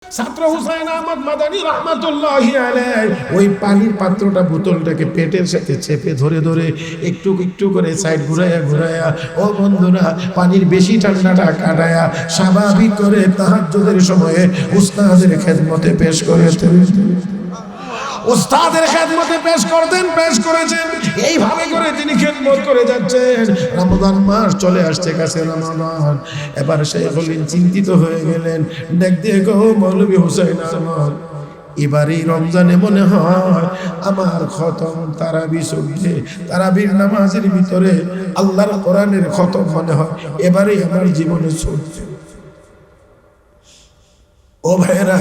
ছাত্র হুসাইন আহমদ মাদানী রহমাতুল্লাহি আলাইহি ওই পানির পাত্রটা বোতলটাকে পেটের সাথে চেপে ধরে ধরে একটু একটু করে সাইড ঘুরায়া ঘুরায়া, ও বন্ধুরা, পানির বেশি ঠান্ডাটা কাটায়া স্বাভাবিক করে তাহাজ্জুদের সময়ে উস্তাদের খেদমতে পেশ করেছেন। উস্তাদের খেদমতে পেশ করেছেন। এইভাবে করে তিনি খেদমত করে যাচ্ছেন। রমজান মাস চলে আসছে, কাছে রমজান। এবার শাইখুল চিন্তিত হয়ে গেলেন, দেখ দেখো মৌলভী হুসাইন আহমদ, এবার এই রমজানে মনে হয় আমার খতম তারাবি চলছে, তারাবির নামাজের ভিতরে আল্লাহর কোরআনের খতম মনে হয় এবারে আমার জীবনে চলছে। ও ভাইরা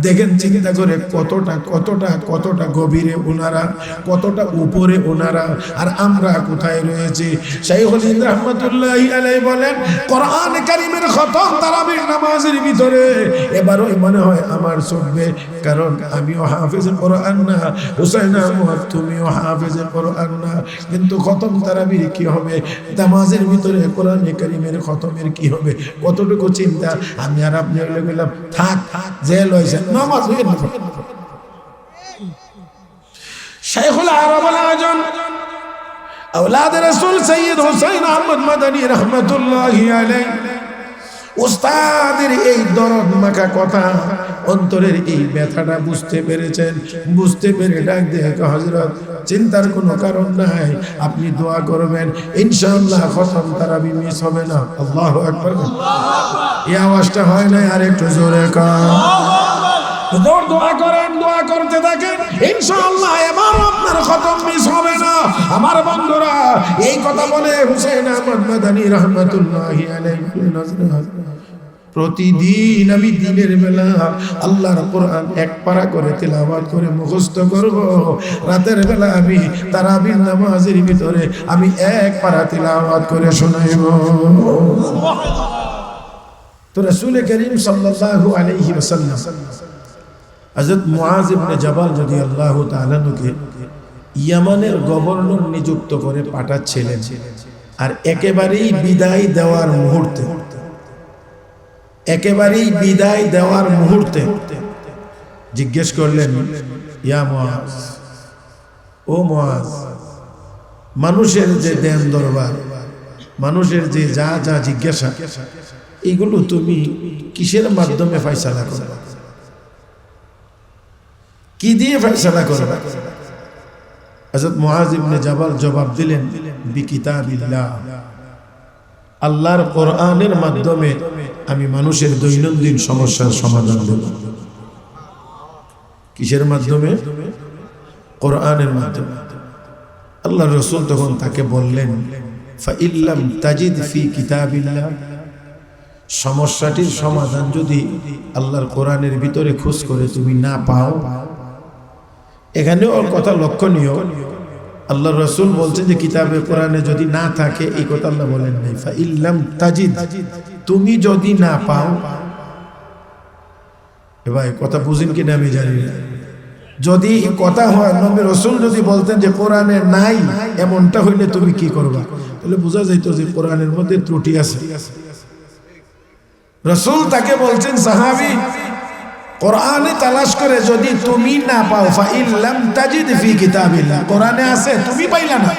দেখেন, চিন্তা করে কতটা কতটা কতটা গভীরে ওনারা, কতটা উপরে ওনারা, আর আমরা কোথায় রয়েছি। শাইখুল হিন্দ রাহমাতুল্লাহি আলাইহি বলেন, কোরআন কারীমের খতম তারাবির নামাজের ভিতরে এবারই মনে হয় আমার চলবে, কারণ আমিও হাফেজে কোরআন না, হুসাইন আহমদ তুমিও হাফেজে কোরআন না, কিন্তু খতম তারাবির কি হবে, নামাজের ভিতরে কোরআন কারীমের খতমের কি হবে, কতটুকু চিন্তা। আমি আর আপনি হলে বললাম থাক জেল হয়েছে নামাজ হয়ে না। শাইখুল আরব আল আজম আওলাদ রাসূল সৈয়দ হুসাইন আহমদ মাদানী রহমাতুল্লাহি আলাইহি উস্তাদের এই দরদ মাখা কথা, অন্তরের এই ব্যথাটা বুঝতে পেরেছেন। বুঝতে পেরে ডাক দিয়ে, হযরত চিন্তার কোনো কারণ নাই, আপনি দোয়া করবেন, ইনশাআল্লাহ খতম তারাবি মিস হবে না। আল্লাহু আকবার। এই আওয়াজটা হয় না, আর একটু জোরে কান। দোয়া করেন, দোয়া করতে থাকেন, ইনশাআল্লাহ এবার আপনার খতম মিস হবে না। আমার বন্ধুরা, এই কথা বলে হুসাইন আহমদ মাদানী রাহমাতুল্লাহি আলাইহি প্রতিদিন আমি দিনের বেলা আল্লাহর কোরআন এক পারা করে তেলাওয়াত করে মুখস্থ করব, রাতের বেলা আমি তারাবির নামাজের ভিতরে আমি এক পারা তেলাওয়াত করে শোনাইব। তো রাসূল করিম সাল্লাল্লাহু আলাইহি ওয়াসাল্লাম হযরত মুআজ ইবনে জাবাল রাদিয়াল্লাহু তাআলা নুকে ইয়ামানের গভর্নর নিযুক্ত করে পাঠাচ্ছিলেন, আর একেবারেই বিদায় দেওয়ার মুহূর্তে জিজ্ঞেস করলেন, ইয়া মুআজ, ও মুআজ, মানুষের যে দেন দরবার, মানুষের যে যা যা জিজ্ঞাসা, এগুলো তুমি কিসের মাধ্যমে ফয়সালা করবে, কি দিয়ে ফয়সালা করবে? হযরত মুআজ ইবনে জাবাল জবাব দিলেন, বিকিতাবিল্লাহ, আল্লাহর কোরআনের মাধ্যমে আমি মানুষের দৈনন্দিন সমস্যার সমাধান দেব। কিসের মাধ্যমে? কোরআনের মাধ্যমে। আল্লাহর রাসূল তখন তাকে বললেন, ফাইল্লাম তাজিদ ফি কিতাবিল্লাহ, সমস্যাটির সমাধান যদি আল্লাহর কোরআনের ভিতরে খোঁজ করে তুমি না পাও, এখানে ওর কথা লক্ষণীয়, আল্লাহর রাসূল বলছেন যে কিতাবে কোরআনে যদি না থাকে, এই কথা আল্লাহ বলেন নাই। ফাইল্লাম তাজিদ, তুমি যদি না পাও, ভাই কথা বুঝেন কিনা আমি জানি না, যদি কথা হয় নবী রাসূল যদি বলতেন যে কোরআনে নাই, এমনটা হইলে তুমি কি করবা, তাহলে বোঝা যাইতো যে কোরআনের মধ্যে ত্রুটি আছে। রাসূল তাকে বলছেন, সাহাবী, কোরআনে তালাশ করে যদি তুমি না পাও, ফাইল্লাম তাজিদ ফি কিতাবিল্লাহ, কোরআনে আছে তুমি পাইলা না।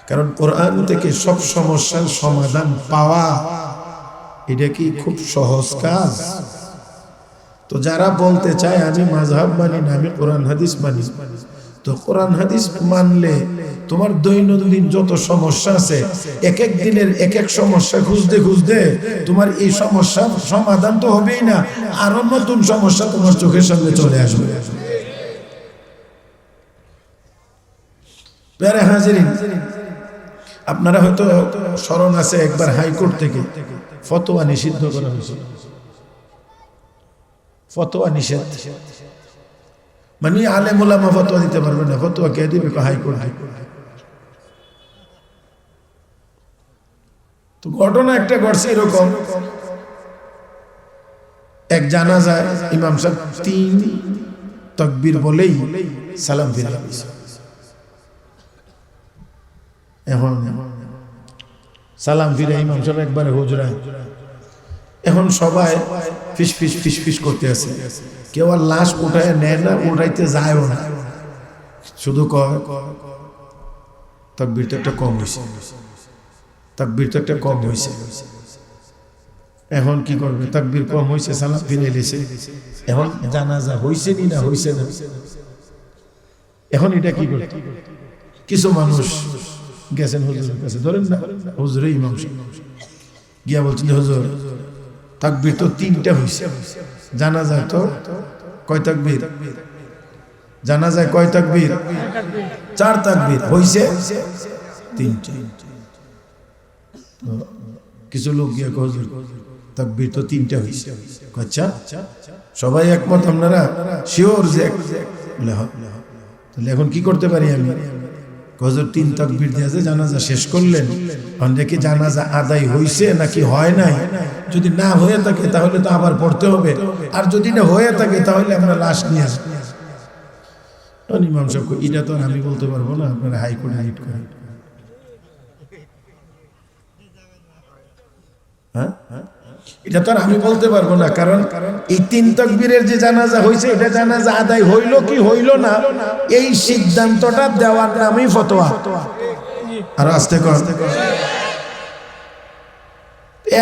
কারণ কোরআন থেকে সব সমস্যার সমাধান পাওয়া এটা কি খুব সহজ কাজ? তো যারা বলতে চায় আমি মাযহাব মানি না, আমি কোরআন হাদিস মানি, তো কোরআন হাদিস মানলে তোমার দৈনন্দিন যত সমস্যা আছে, এক এক দিনের এক এক সমস্যা খুঁজতে খুঁজতে তোমার এই সমস্যার সমাধান তো হবেই না, আরো নতুন সমস্যা তোমার চোখের সামনে চলে আসবে। প্যারে হাজিরিন, আপনারা হয়তো স্মরণ আছে, একবার হাইকোর্ট থেকে ফতোয়া নিষিদ্ধ করা হয়েছিল। ফতোয়া নিষেধ মানে আলেম ওলামা ফতোয়া দিতে পারবে না, ফতোয়া কে দিবে? হাইকোর্ট। তো ঘটনা একটা ঘটছে এরকম, এক জানাজায় ইমাম সাহেব 3 তাকবীর বলেই সালাম ফিরে গেছে। এখন সালাম ফিরে ইমাম সাহেব একবারে হুজরায় এখন সবাই ফিস ফিস ফিস ফিস করতে আছে, কেউ আর লাশ উঠায় নেয় না, উঠাইতে যায়ও না, শুধু কয় তাকবীর তো একটা কম হয়েছে, তাকবীর তো একটা কম হয়েছে। এখন কি করবে? তাকবীর কম হয়েছে, সালাম ফিরে এসেছে, এখন জানাজা হয়েছে নি না হয়েছে না, এখন এটা কি করবে? কিছু মানুষ গেছেন হুজুরের কাছে, ধরেন না হুজুরে ইমাম সাহেব গিয়া বলছেন হুজুর তাকবীর তো 3টা হয়েছে, জানাজায় তো কয় তাকবীর? জানাজায় কয় তাকবীর? 4 তাকবীর, হয়েছে 3টা। কিছু লোক গিয়া কয় হুজুর তাকবীর তো 3টা হয়েছে। আচ্ছা সবাই একমত আপনারা শিওর? যে বলে হ্যাঁ। তাহলে এখন কি করতে পারি আমি? হুজুর 3 তাকবীর দিয়ে জানাজা শেষ করলেন, দেখি জানাজা আদায় হয়েছে নাকি হয় নাই। যদি না হয়ে থাকে তাহলে তো আবার পড়তে হবে, আর যদি না হয়ে থাকে তাহলে আমরা লাশ নিয়ে আসবো। ইমাম সাহেব এটা তো আমি বলতে পারবো না, আপনারা হাইকোর্টে রিট করেন। হ্যাঁ, এটা তো আমি বলতে পারবো না, কারণ এই 3 তাকবীরের যে জানাজা হয়েছে এটা জানাজা আদায় হইল কি হইল না, এই সিদ্ধান্তটা দেওয়ার নামই ফতোয়া। আর আস্তে করতে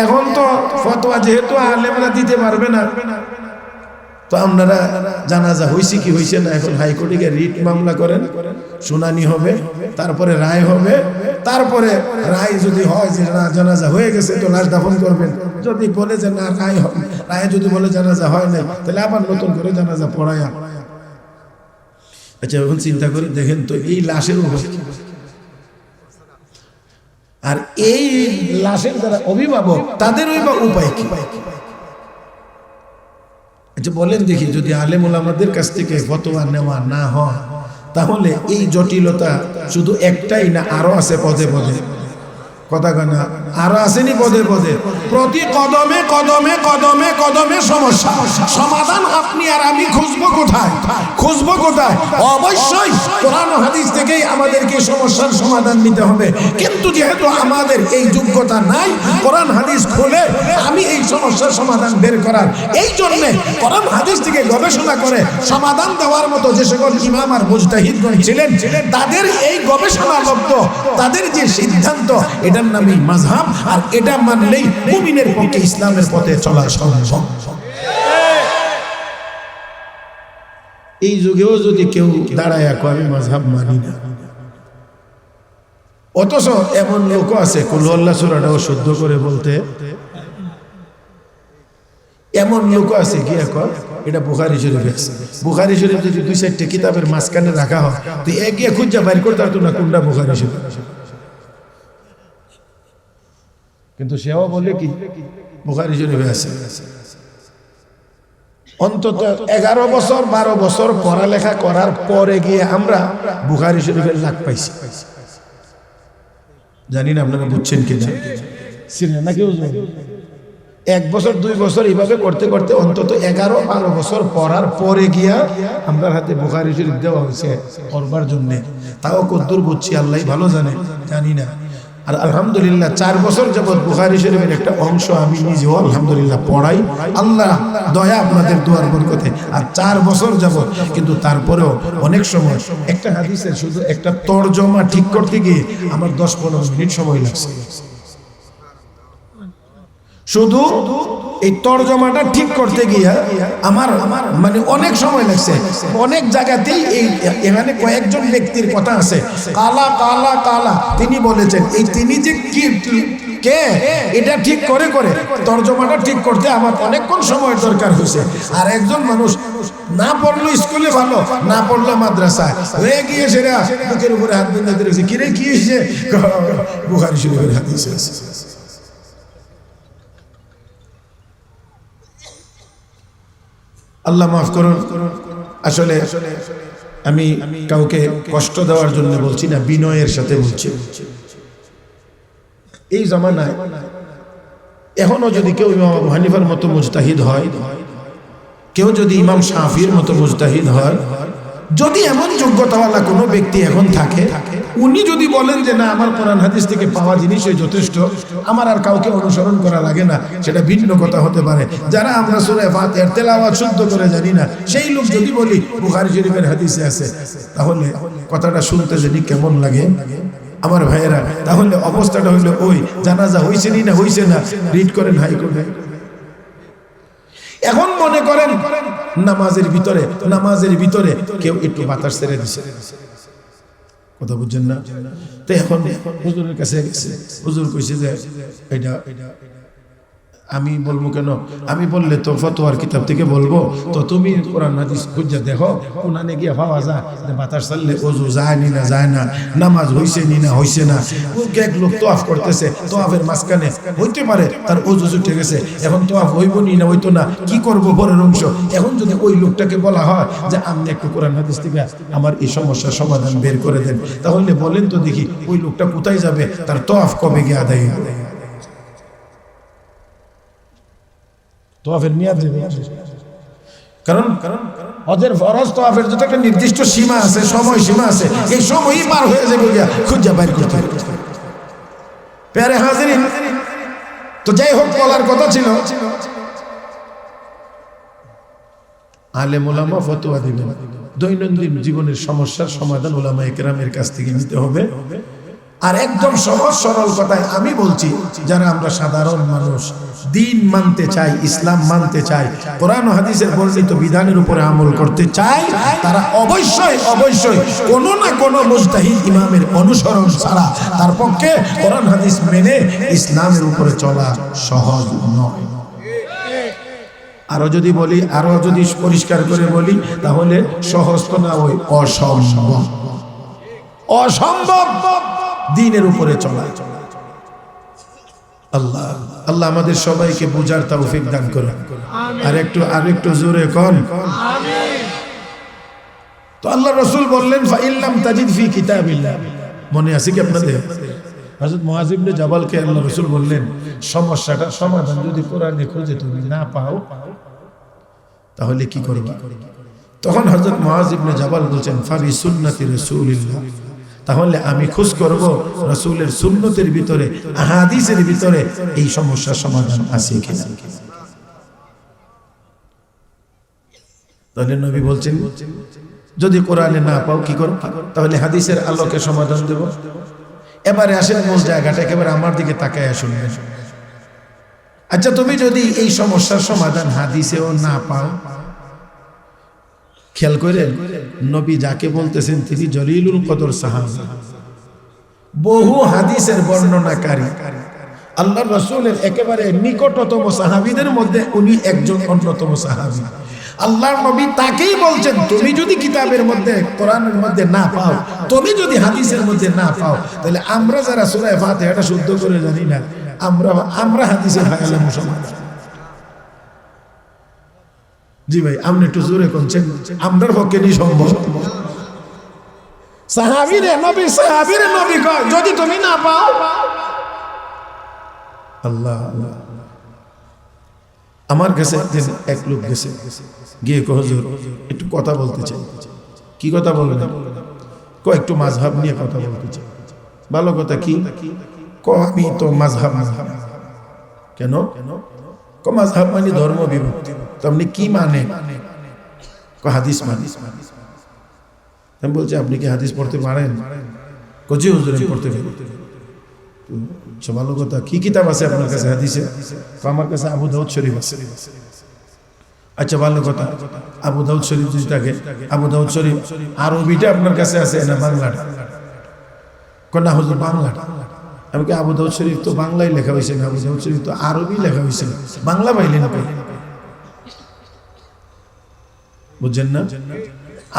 এখন তো ফতোয়া যেহেতু আলেমরা দিতে পারবে না, তো আপনারা জানাজা হয়েছে কি হয়েছে না, এখন হাইকোর্টে গিয়ে রিট মামলা করেন, শুনানি হবে, তারপরে রায় হবে, তারপরে রায় যদি হয় যে না জানাজা হয়ে গেছে তো লাশ দাফন করবেন, যদি বলে যে না রায় যদি বলে জানাজা হয় না তাহলে আবার নতুন করে জানাজা পড়ায়া। আচ্ছা এখন চিন্তা করে দেখেন তো এই লাশের উপর, আর এই লাশের যারা অভিভাবক তাদের উপায় কি? আচ্ছা বলেন দেখি, যদি আলেম ওলামাদের কাছ থেকে ফতোয়া নেওয়া না হয় তাহলে এই জটিলতা শুধু একটাই না আরো আছে পদে পদে? কথা কয় না? আরো আসেনি পদে পদে, প্রতি কদমে কদমে কদমে কদমে সমস্যা। সমাধান আপনি আর আমি খুঁজবো কোথায়? খুঁজবো কোথায়? অবশ্যই কোরআন হাদিস থেকেই আমাদেরকে সমস্যার সমাধান নিতে হবে। কিন্তু যেহেতু আমাদের এই যোগ্যতা নাই কোরআন হাদিস খুলে আমি এই সমস্যার সমাধান বের করার, এই জন্য কোরআন হাদিস থেকে গবেষণা করে সমাধান দেওয়ার মতো যে সকল ইমাম আর মুজতাহিদগণ ছিলেন, তাদের এই গবেষণা লব্ধ তাদের যে সিদ্ধান্ত, এটার নামই মাযহাব, আর এটা মানলেই মুমিনের পক্ষে ইসলামের পথে চলা সম্ভব। এই যুগেও যদি কেউ দাঁড়ায় আমি মাযহাব মানি না, অথচ এমন লোক আছে কুল আল্লাহ সূরাটাও শুদ্ধ করে বলতে, এমন লোক আছে কি এটা বুখারী শরীফে আছে। বুখারী শরীফ যদি 2-4টা কিতাবের মাঝখানে রাখা হয় তো এগিয়ে খুঁজে বাইর করতে পারতো না কোনটা বুখারী শরীফ, কিন্তু সেও বলে কি বুখারী শরীফে আছে। অন্তত 11 বছর 12 বছর পড়ালেখা করার পরে গিয়ে আমরা বুখারী শরীফের লাগ পাইছি। জানি না আপনারা বুঝছেন কিনা, ছিলেন না কেউ? 1 বছর 2 বছর এইভাবে করতে করতে অন্তত 11-12 বছর পড়ার পরে গিয়া আমরা হাতে বুখারী শরীফ দেওয়া হয়েছে পড়বার জন্য। তাও কতদূর বুঝছি আল্লাহ ভালো জানে, জানি না। আর আলহামদুলিল্লাহ 4 বছর যাবত বুখারী শরীফের একটা অংশ আমি নিজেও আলহামদুলিল্লাহ পড়াই, আল্লাহ দয়া আপনাদের দোয়ার বরকতে। আর 4 বছর যাবত, কিন্তু তারপরেও অনেক সময় একটা হাদিসের শুধু একটা তরজমা ঠিক করতে গিয়ে আমার 10-15 মিনিট সময় লাগছে। শুধু এই তরজমাটা ঠিক করতে গিয়া আমার মানে অনেক সময় লাগছে। অনেক জায়গাতেই এই এখানে কয়েকজন ব্যক্তির কথা আছে, কালা কালা কালা তিনি বলেছেন, এই তিনি যে কি কে এটা ঠিক করে করে তরজমাটা ঠিক করতে আমার অনেকক্ষণ সময়ের দরকার হয়েছে। আর একজন মানুষ না পড়লো স্কুলে ভালো, না পড়লো মাদ্রাসায়, হয়ে গিয়ে সেরা বুকের উপরে হাত বেঁধে দিয়েছে, কিরে কি হয়েছে? বুখারী শরীফের হাদিস আছে। আল্লাহ মাফ করুন। আসলে আমি কাউকে কষ্ট দেওয়ার জন্য বলছি না, বিনয়ের সাথে বলছি। এই জামানায় এখনো যদি কেউ ইমাম আবু হানিফার মতো মুজতাহিদ হয়, কেউ যদি ইমাম শাফির মতো মুজতাহিদ হয়, যদি এমন যোগ্যতাওয়ালা কোনো ব্যক্তি এখন থাকে উনি যদি বলেন যে না আমার কোরআন হাদিস থেকে পাওয়া জিনিসই যথেষ্ট, আমার আর কাউকে অনুসরণ করা লাগে না, সেটা ভিন্ন কথা হতে পারে। যারা আমরা সূরা ফাতিহার তেলাওয়াত শুদ্ধ করে জানি না, সেই লোক যদি বলি বুখারী শরীফের হাদিসে আছে, তাহলে কথাটা শুনতে যদি কেমন লাগে আমার ভাইয়েরা, তাহলে অবস্থাটা হইলো ওই জানাজা হইছে না হইছে না রিড করেন হাইকোর্টে। এখন মনে করেন নামাজের ভিতরে কেউ একটু বাতাস ছেড়ে দিছে, কথা বুঝছেন না? তো এখন হুজুরের কাছে গেছে, হুজুর কইছে যে এটা আমি বলবো কেন, আমি বললে তো ফতোয়ার কিতাব থেকে বলবো, তো তুমি কোরআন হাদিস খুঁজে দেখো কোনানে গিয়ে পাওয়া যায় যে বাতাস ছাড়লে ওযু যায় নি না যায় না, নামাজ হইছে নি না হইছে না। এক লোক তোয়াফ করতেছে, তোয়াফের মাঝখানে হইতে পারে তার ওযু ছুটে গেছে, এখন তোয়াফ হইব নি না হইতো না, কি করব পরের অংশ। এখন যদি ওই লোকটাকে বলা হয় যে আপনি একটু কোরআন হাদিস থেকে আমার এই সমস্যার সমাধান বের করে দেন, তাহলে বলেন তো দেখি ওই লোকটা কোথায় যাবে, তার তোয়াফ কবে গিয়ে আদায় হবে? তোয়াফের মেয়াদ যাবে, কারণ হজের ফরজ তোয়াফের যত একটা নির্দিষ্ট সীমা আছে, সময় সীমা আছে, এই সময়ই পার হয়ে যাবে গিয়া খুঁজা বাইর করতে হবে। প্যারে হাজিরিন, তো যাই হোক বলার কথা ছিল আলেম ওলামা ফতোয়া দিবেন, দৈনন্দিন জীবনের সমস্যার সমাধান ওলামায়ে কেরামের কাছ থেকে নিতে হবে। আর একদম সহজ সরল কথায় আমি বলছি, যারা আমরা সাধারণ মানুষ দিন মানতে চাই, ইসলাম মানতে চাই, কোরআন ও হাদিসের বর্ণিত বিধানের উপরে আমল করতে চাই, তারা অবশ্যই কোনো না কোনো মুজতাহিদ ইমামের অনুসরণ ছাড়া তার পক্ষে কোরআন হাদিস মেনে ইসলামের উপরে চলা সহজ নয়। আরো যদি পরিষ্কার করে বলি, তাহলে সহজ তো না, ওই অসম্ভব দিনের উপরে চলা। আল্লাহ আমাদের সবাইকে বুঝার তৌফিক দান করুন। আর একটু জোরে কোন আমিন। তো আল্লাহ রাসূল বললেন ফাইল্লাম তাজিদ ফি কিতাবিল্লাহ, মনে আছে কি আপনাদের? হযরত মুআয ইবনে জাবালকে আল্লাহ রাসূল বললেন সমস্যাটার সমাধান যদি কোরআনে খুঁজে তুমি না পাও তাহলে কি করবা? তখন হযরত মুআয ইবনে জাবাল বলেন ফাবি সুন্নতি রাসূলিল্লাহ, তাহলে আমি খোঁজ করব রাসূলের সুন্নতের ভিতরে, আহাদিসের ভিতরে এই সমস্যার সমাধান আছে কিনা। তাহলে নবী বলছেন যদি কোরআনে না পাও কি করো? তাহলে হাদিসের আলোকে সমাধান দেব। এবারে আসেন মূল জায়গাটা, একেবারে আমার দিকে তাকায় শুনবেন। আচ্ছা, তুমি যদি এই সমস্যার সমাধান হাদিসেও না পাও, খেয়াল করেন নবী যাকে বলতেছেন তিনি জলিলুল কদর সাহাবী, বহু হাদিসের বর্ণনাকারী, আল্লাহর রাসূলের একেবারে নিকটতম সাহাবীদের মধ্যে উনি একজন অন্যতম সাহাবী। আল্লাহর নবী তাকেই বলছেন তুমি যদি কিতাবের মধ্যে কোরআনের মধ্যে না পাও, তুমি যদি হাদিসের মধ্যে না পাও, তাহলে আমরা যারা সূরা ফাতিহাটা শুদ্ধ করে জানি না, আমরা হাদিসের হায়ালে মুসলমান। জি ভাই, আপনি একটু জোরে কোনছেন, আমরার পক্ষে নি সম্ভব। সাহাবীরে নবী কয় যদি তুমি না পাও, আল্লাহ আমার কাছে এক লোক গেছে, গিয়ে কয় হুজুর একটু কথা বলতে চাই। কি কথা বলবেন? কয় একটু মাযহাব নিয়ে কথা বলতে চাই। ভালো কথা, কি? কয় আমি তো মাযহাব। কেন? কয় মাযহাব মানে ধর্ম বিভক্তি। তো আপনি কি মানে? কয় হাদিস মানে। আমি বলছি আপনি কি হাদিস পড়তে পারেন? কজি হুজুর আমি পড়তে পারি। আচ্ছা, ভালো কথা, কি কিতাব আছে আপনার কাছে হাদিসে? আমার কাছে আবু দাউদ শরীফ আছে। আচ্ছা, ভালো কথা, আবু দাউদ শরীফ যদি থাকে, আবু দাউদ শরীফ আরবিটা আপনার কাছে আছে না বাংলাটা? না হুজুর বাংলাটা। আমি কি আবু দাউদ শরীফ তো বাংলায় লেখা হয়েছে না, আবু দাউদ শরীফ তো আরবি লেখা হয়েছে, বাংলা পাইলেন না? বুঝছেন না?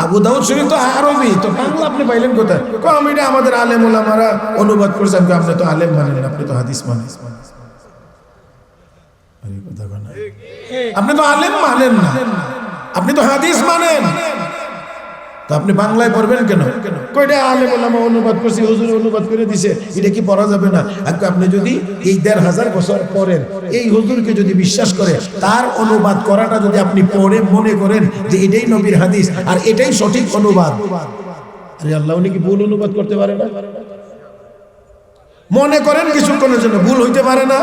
আবু দাউদ শরীফ তো আরবি, তো বাংলা আপনি পাইলেন কোথায়? কমিটা আমাদের আলেম ওলামারা অনুবাদ করেছে। আপনি তো আলেম মানেন, আপনি তো হাদিস মানেন। আপনি তো আলেম মানেন না, আপনি তো হাদিস মানেন। তো আপনি বাংলায় পড়বেন কেন? কয়টা আলেম ওলামা অনুবাদ করছে, হুজুর অনুবাদ করে দিছে, এটা কি পড়া যাবে না? আপনি যদি এই ১৫০০ বছর পরের এই হুজুরকে যদি বিশ্বাস করে, তার অনুবাদ করাটা যদি আপনি পড়ে মনে করেন যে এটাই নবীর হাদিস আর এটাই সঠিক অনুবাদ, আরে আল্লাহ উনি কি ভুল অনুবাদ করতে পারে না? মনে করেন কিছুক্ষণের জন্য ভুল হইতে পারে না?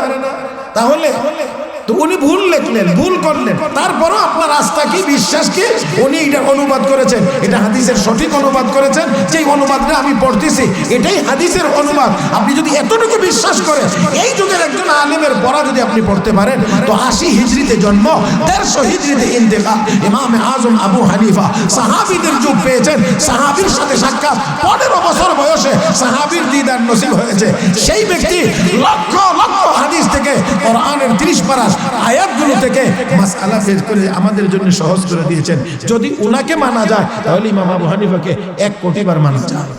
তাহলে তো উনি ভুল লিখলেন, ভুল করলেন, তারপরও আপনার আস্থা কি, বিশ্বাস কি? উনি এটা অনুবাদ করেছেন, এটা হাদিসের সঠিক অনুবাদ করেছেন, যেই অনুবাদটা আমি পড়তেছি এটাই হাদিসের অনুবাদ। আপনি যদি এতটুকু বিশ্বাস করেন, এই যুগের একজন আলেমের পড়া যদি আপনি পড়তে পারেন, তো 80 হিজরিতে জন্ম, 150 হিজরিতে ইন্তেকাল, ইমামে আজম আবু হানিফা সাহাবীদের যুগ পেয়েছেন, সাহাবীর সাথে সাক্ষাৎ, 15 বছর বয়সে সাহাবীর দিদার নসিব হয়েছে। সেই ব্যক্তি লক্ষ লক্ষ হাদিস থেকে, কোরআনের 30 পারা আয়াতগুলো থেকে মাসআলা বের করে আমাদের জন্য সহজ করে দিয়েছেন। যদি উনাকে মানা যায় তাহলে ইমাম আবু হানিফাকে 1 কোটি বার মানা যায়।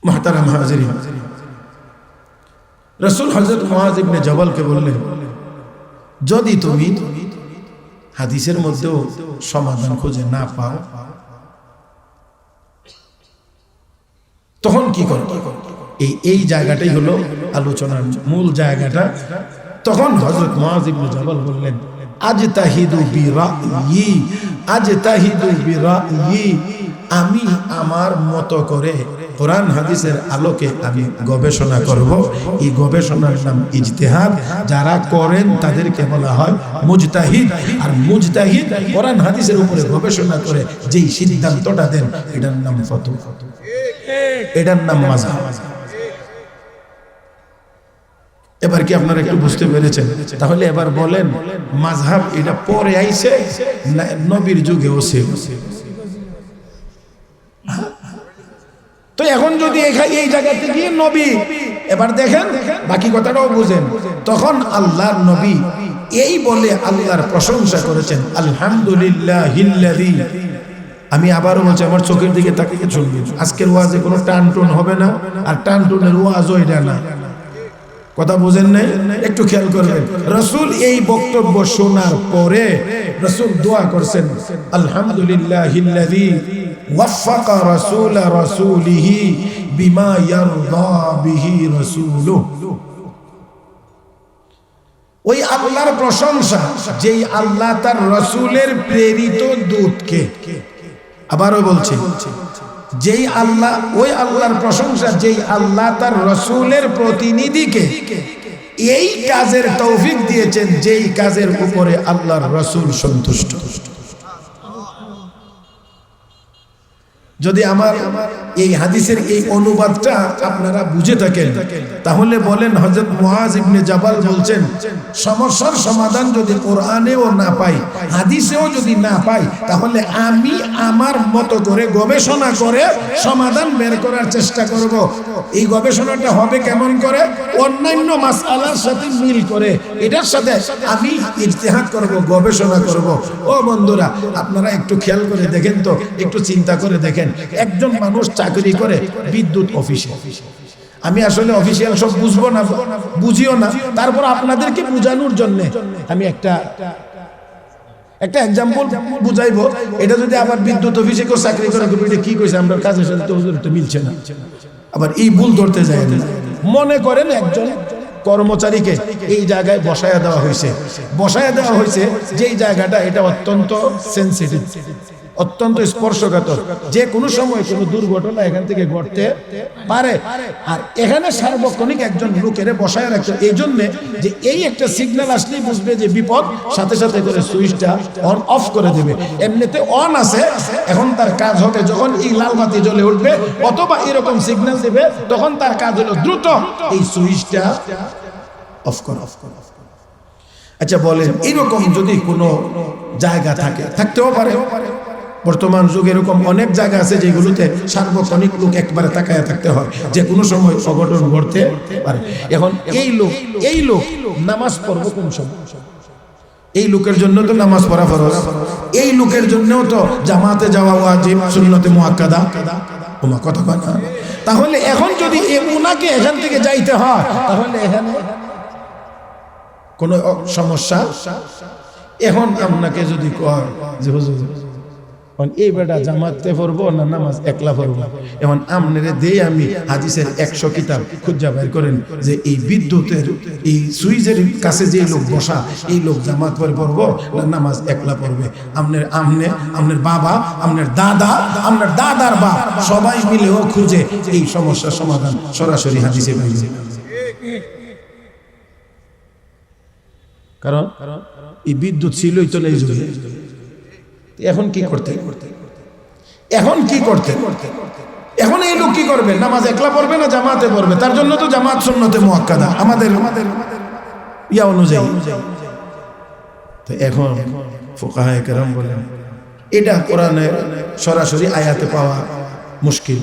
মুহতারাম হাজিরিন, রাসূল হযরত মুআয ইবনে জাবালকে বললেন, যদি তুমি হাদিসের মধ্যেও সমাধান খুঁজে না পাও তখন কি করবে? এই জায়গাটাই হলো আলোচনার মূল জায়গাটা। তখন হযরত মুআয ইবনে জাবাল বললেন, আজতাহিদু বিরায়ি, আজতাহিদু বিরায়ি, আমি আমার মতো করে কোরআন হাদিসের আলোকে আমি গবেষণা করব। এই গবেষণার নাম ইজতিহাদ। যারা করেন তাদেরকে বলা হয় মুজতাহিদ। আর মুজতাহিদ কোরআন হাদিসের উপরে গবেষণা করে যেই সিদ্ধান্তটা দেন এটার নাম ফতোয়া, এটার নাম মাযহাব। এবার কি আপনারা একটু বুঝতে পেরেছেন? তাহলে এবার বলেন, মাযহাব এটা পরে আইছে না নবীর যুগেও ছিল? তো এখন যদি এই জায়গাতে গিয়ে নবী, এবার দেখেন বাকি কথাটাও বুঝেন, তখন আল্লাহর নবী এই বলে আল্লাহর প্রশংসা করেছেন, আলহামদুলিল্লাহিল্লাযী। আমি আবারও বলছি, আমার চোখের দিকে তাকিয়ে চলবে। আজকের ওয়াজে কোনো টান টুন হবে না, আর টান টুনের ওয়াজও এটা না। কথা বুঝেন নাই? একটু খেয়াল করবেন। রাসূল এই বক্তব্য শোনার পরে রাসূল দোয়া করছেন, আলহামদুলিল্লাহিল্লাযী ওয়াফাকা রাসূল রাসূলিহি বিমা ইয়ারদা বিহি রাসূলুহু। ওই আল্লাহর প্রশংসা যেই আল্লাহ তার রাসূলের প্রেরিত দূতকে, আবারও বলছি, যেই আল্লাহ, ওই আল্লাহর প্রশংসা যেই আল্লাহ তার রাসূলের প্রতিনিধিকে এই কাজের তৌফিক দিয়েছেন যেই কাজের উপরে আল্লাহর রাসূল সন্তুষ্ট। যদি আমার এই হাদিসের এই অনুবাদটা আপনারা বুঝে থাকেন তাহলে বলেন, হযরত মুআয ইবনে জাবাল বলছেন, সমস্যার সমাধান যদি কোরআনেও না পাই, হাদিসেও যদি না পাই, তাহলে আমি আমার মতো করে গবেষণা করে সমাধান বের করার চেষ্টা করব। এই গবেষণাটা হবে কেমন করে? অন্যান্য মাসআলার সাথে মিল করে, এটার সাথে আমি ইজতিহাদ করব, গবেষণা করব। ও বন্ধুরা, আপনারা একটু খেয়াল করে দেখেন তো, একটু চিন্তা করে দেখেন, একজন মানুষ চাকরি করে বিদ্যুৎ অফিসে। আমি আসলে অফিসিয়াল সব বুঝবো না, বুঝিও না, তারপর আপনাদেরকে বোঝানোর জন্য আমি একটা এক্সাম্পল বুঝাইবো। এটা যদি আবার বিদ্যুৎ অফিসে কেউ চাকরি করে, এটা কি কইছে আমরা কাজের সাথে তো হুজুর তো মিলছে না, আবার এই ভুল ধরতে যায় না। মনে করেন একজন কর্মচারীকে এই জায়গায় বসায়া দেওয়া হয়েছে, যেই জায়গাটা এটা অত্যন্ত সেনসিটিভ, অত্যন্ত স্পর্শকাতর, যে কোনো সময় কোনো দুর্ঘটনা এখান থেকে ঘটতে পারে। আর এখানে সার্বক্ষণিক একজন লোকের বসায় রাখতে, এই জন্য যে এই একটা সিগন্যাল আসলেই বুঝবে যে বিপদ, সাথে সাথে করে সুইচটা অন অফ করে দেবে। এমনিতে অন আছে, এখন তার কাজ হবে যখন এই লাল বাতি জ্বলে উঠবে অথবা এরকম সিগন্যাল দেবে, তখন তার কাজ হলো দ্রুত এই সুইচটা অফ করা। আচ্ছা বলেন, এরকম যদি কোনো জায়গা থাকতেও পারে। বর্তমান যুগে এরকম অনেক জায়গা আছে যেগুলোতে সার্বক্ষণিক লোক একবারে তাকায় থাকতে হয়, যে কোনো সময় অঘটন ঘটতে পারে। এখন এই লোক নামাজ পড়বো কোন সময়? এই লোকের জন্য তো নামাজ পড়া ফরজ, এই লোকের জন্যও তো জামাতে যাওয়া ওয়াজিব, সুন্নতে মুআক্কাদা। ওমা কথা কয় না? তাহলে এখন যদি উনাকে এখান থেকে যাইতে হয়, তাহলে এখানে কোনো সমস্যা? এখন আপনাকে যদি কয় যে হুজুর এই বেটা জামাতে পড়বো না নামাজ একলা পড়বো। এখন আমনেরে দেই আমি হাদিসের 100 কিতাব খুঁজা বের করেন যে এই বিদ্যুতের এই সুইচের কাছে যে লোক বসা এই লোক জামাত পড়বো না নামাজ একলা পড়বে। আমনের বাবা, আমনের দাদা, আমনের দাদার বাপ সবাই মিলেও খুঁজে এই সমস্যার সমাধান সরাসরি হাদিসে পাইছে। কারণ এই বিদ্যুৎ ছিলই তো এই যুগে। এখন কি করতে এখন এই লোক কি করবে? নামাজ একলা পড়বে না জামাতে পড়বে? তার জন্য তো জামাত সুন্নতে মুআক্কাদা আমাদের ইয়া অনুযায়ী। তো এখন ফুকাহায়ে কেরাম বলেন এটা কোরআনের সরাসরি আয়াতে পাওয়া মুশকিল,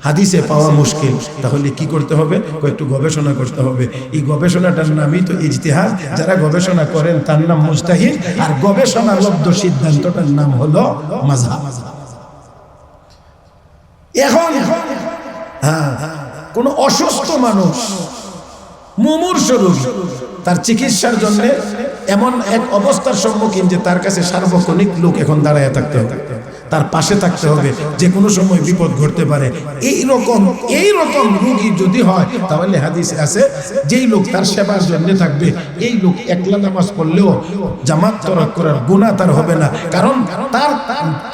হাদিসে পাওয়া মুশকিল। তাহলে কি করতে হবে? একটু গবেষণা করতে হবে। এই গবেষণাটার নামই তো ইজতিহাদ। যারা গবেষণা করেন তার নাম মুজতাহিদ, আর গবেষণালব্ধ সিদ্ধান্তটার নাম হলো মাযহাব। এখন কোন অসুস্থ মানুষ, মুমূর্ষু রোগী, তার চিকিৎসার জন্য এমন এক অবস্থার সম্মুখীন যে তার কাছে সার্বক্ষণিক লোক এখন দাঁড়ায় থাকতে হবে, তার পাশে থাকতে হবে, যে কোনো সময় বিপদ ঘটতে পারে। এই রকম রোগী যদি হয় তাহলে হাদিসে আছে যেই লোক তার সেবার জন্য থাকবে এই লোক একলা নামাজ পড়লেও জামাত তরক করার গুনাহ তার হবে না, কারণ তার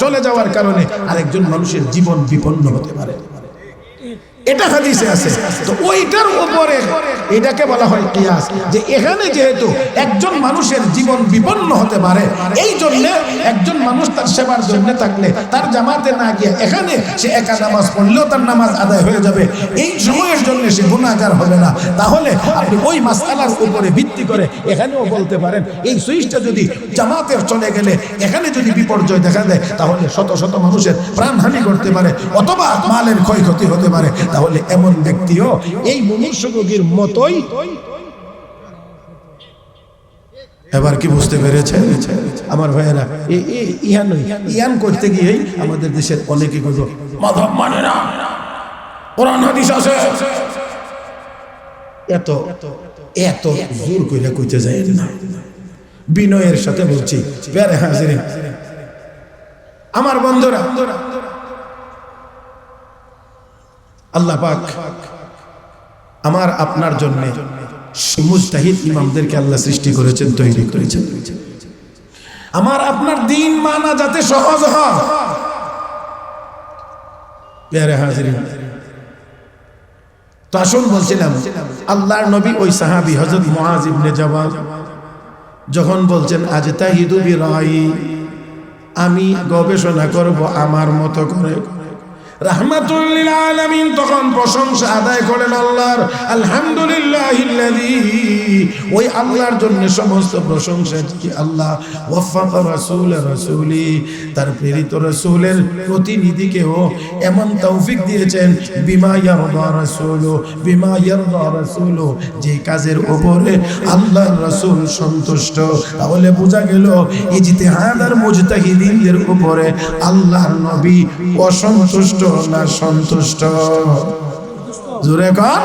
চলে যাওয়ার কারণে আরেকজন মানুষের জীবন বিপন্ন হতে পারে। এটা হাদিসে আছে। তো ওইটার উপরে এটাকে বলা হয় কিয়াস, যে এখানে যেহেতু একজন মানুষের জীবন বিপন্ন হতে পারে এই জন্য একজন মানুষ তার সেবার জন্য থাকলে তার জামাতে না গিয়ে এখানে সে একা নামাজ পড়লেও তার নামাজ আদায় হয়ে যাবে, এই সময়ের জন্য সে গুনাহগার হবে না। তাহলে আপনি ওই মাসআলার উপরে ভিত্তি করে এখানেও বলতে পারেন এই সুইচটা যদি জামাতের চলে গেলে এখানে যদি বিপর্যয় দেখা দেয় তাহলে শত শত মানুষের প্রাণহানি করতে পারে অথবা মালের ক্ষয়ক্ষতি হতে পারে। তাহলে এমন ব্যক্তিও এই মুমূর্ষু রোগীর মতোই। এবার কি বুঝতে পেরেছেন আমার ভাইয়েরা? ইয়ান করতে গিয়েই আমাদের দেশের অনেকে কইব মাযহাব মানে না, কোরআন হাদিস আছে, এত এত জোর কইরা কইতে যায় না। বিনয়ের সাথে বলছি প্যারে হাজিরিন আমার বন্ধুরা, আল্লাহ পাক আমার আপনার জন্য মুজতাহিদ ইমামদেরকে আল্লাহ সৃষ্টি করেছেন, তৈরি করেছেন। আমার আপনার দ্বীন মানা যাতে সহজ হয়। প্যারে হাজিরিন, তো আসুন বলছিলাম আল্লাহর নবী ওই সাহাবী হযরত মুআজ ইবনে জাবাল যখন বলছেন আজতাহিদু বিরাই, আমি গবেষণা করব আমার মতো করে, রাহমাতুল লিল আলামিন তখন প্রশংসা আদায় করেন আল্লাহর। আলহামদুলিল্লাহিল্লাযী, ওই আল্লাহর জন্য সমস্ত প্রশংসা যে আল্লাহ ওয়াফাকা রাসূল রাসূলি, তার প্রেরিত রাসূলের প্রতিনিধিকেও এমন তৌফিক দিয়েছেন বিমা ইয়ারদা রাসূলু, বিমা ইয়ারদা রাসূলু, যে কাজের উপরে আল্লাহর রাসূল সন্তুষ্ট। তাহলে বোঝা গেল ইজতিহাদ আর মুজতাহিদিনদের উপরে আল্লাহর নবী অসন্তুষ্ট না সন্তুষ্ট? জোরে কর।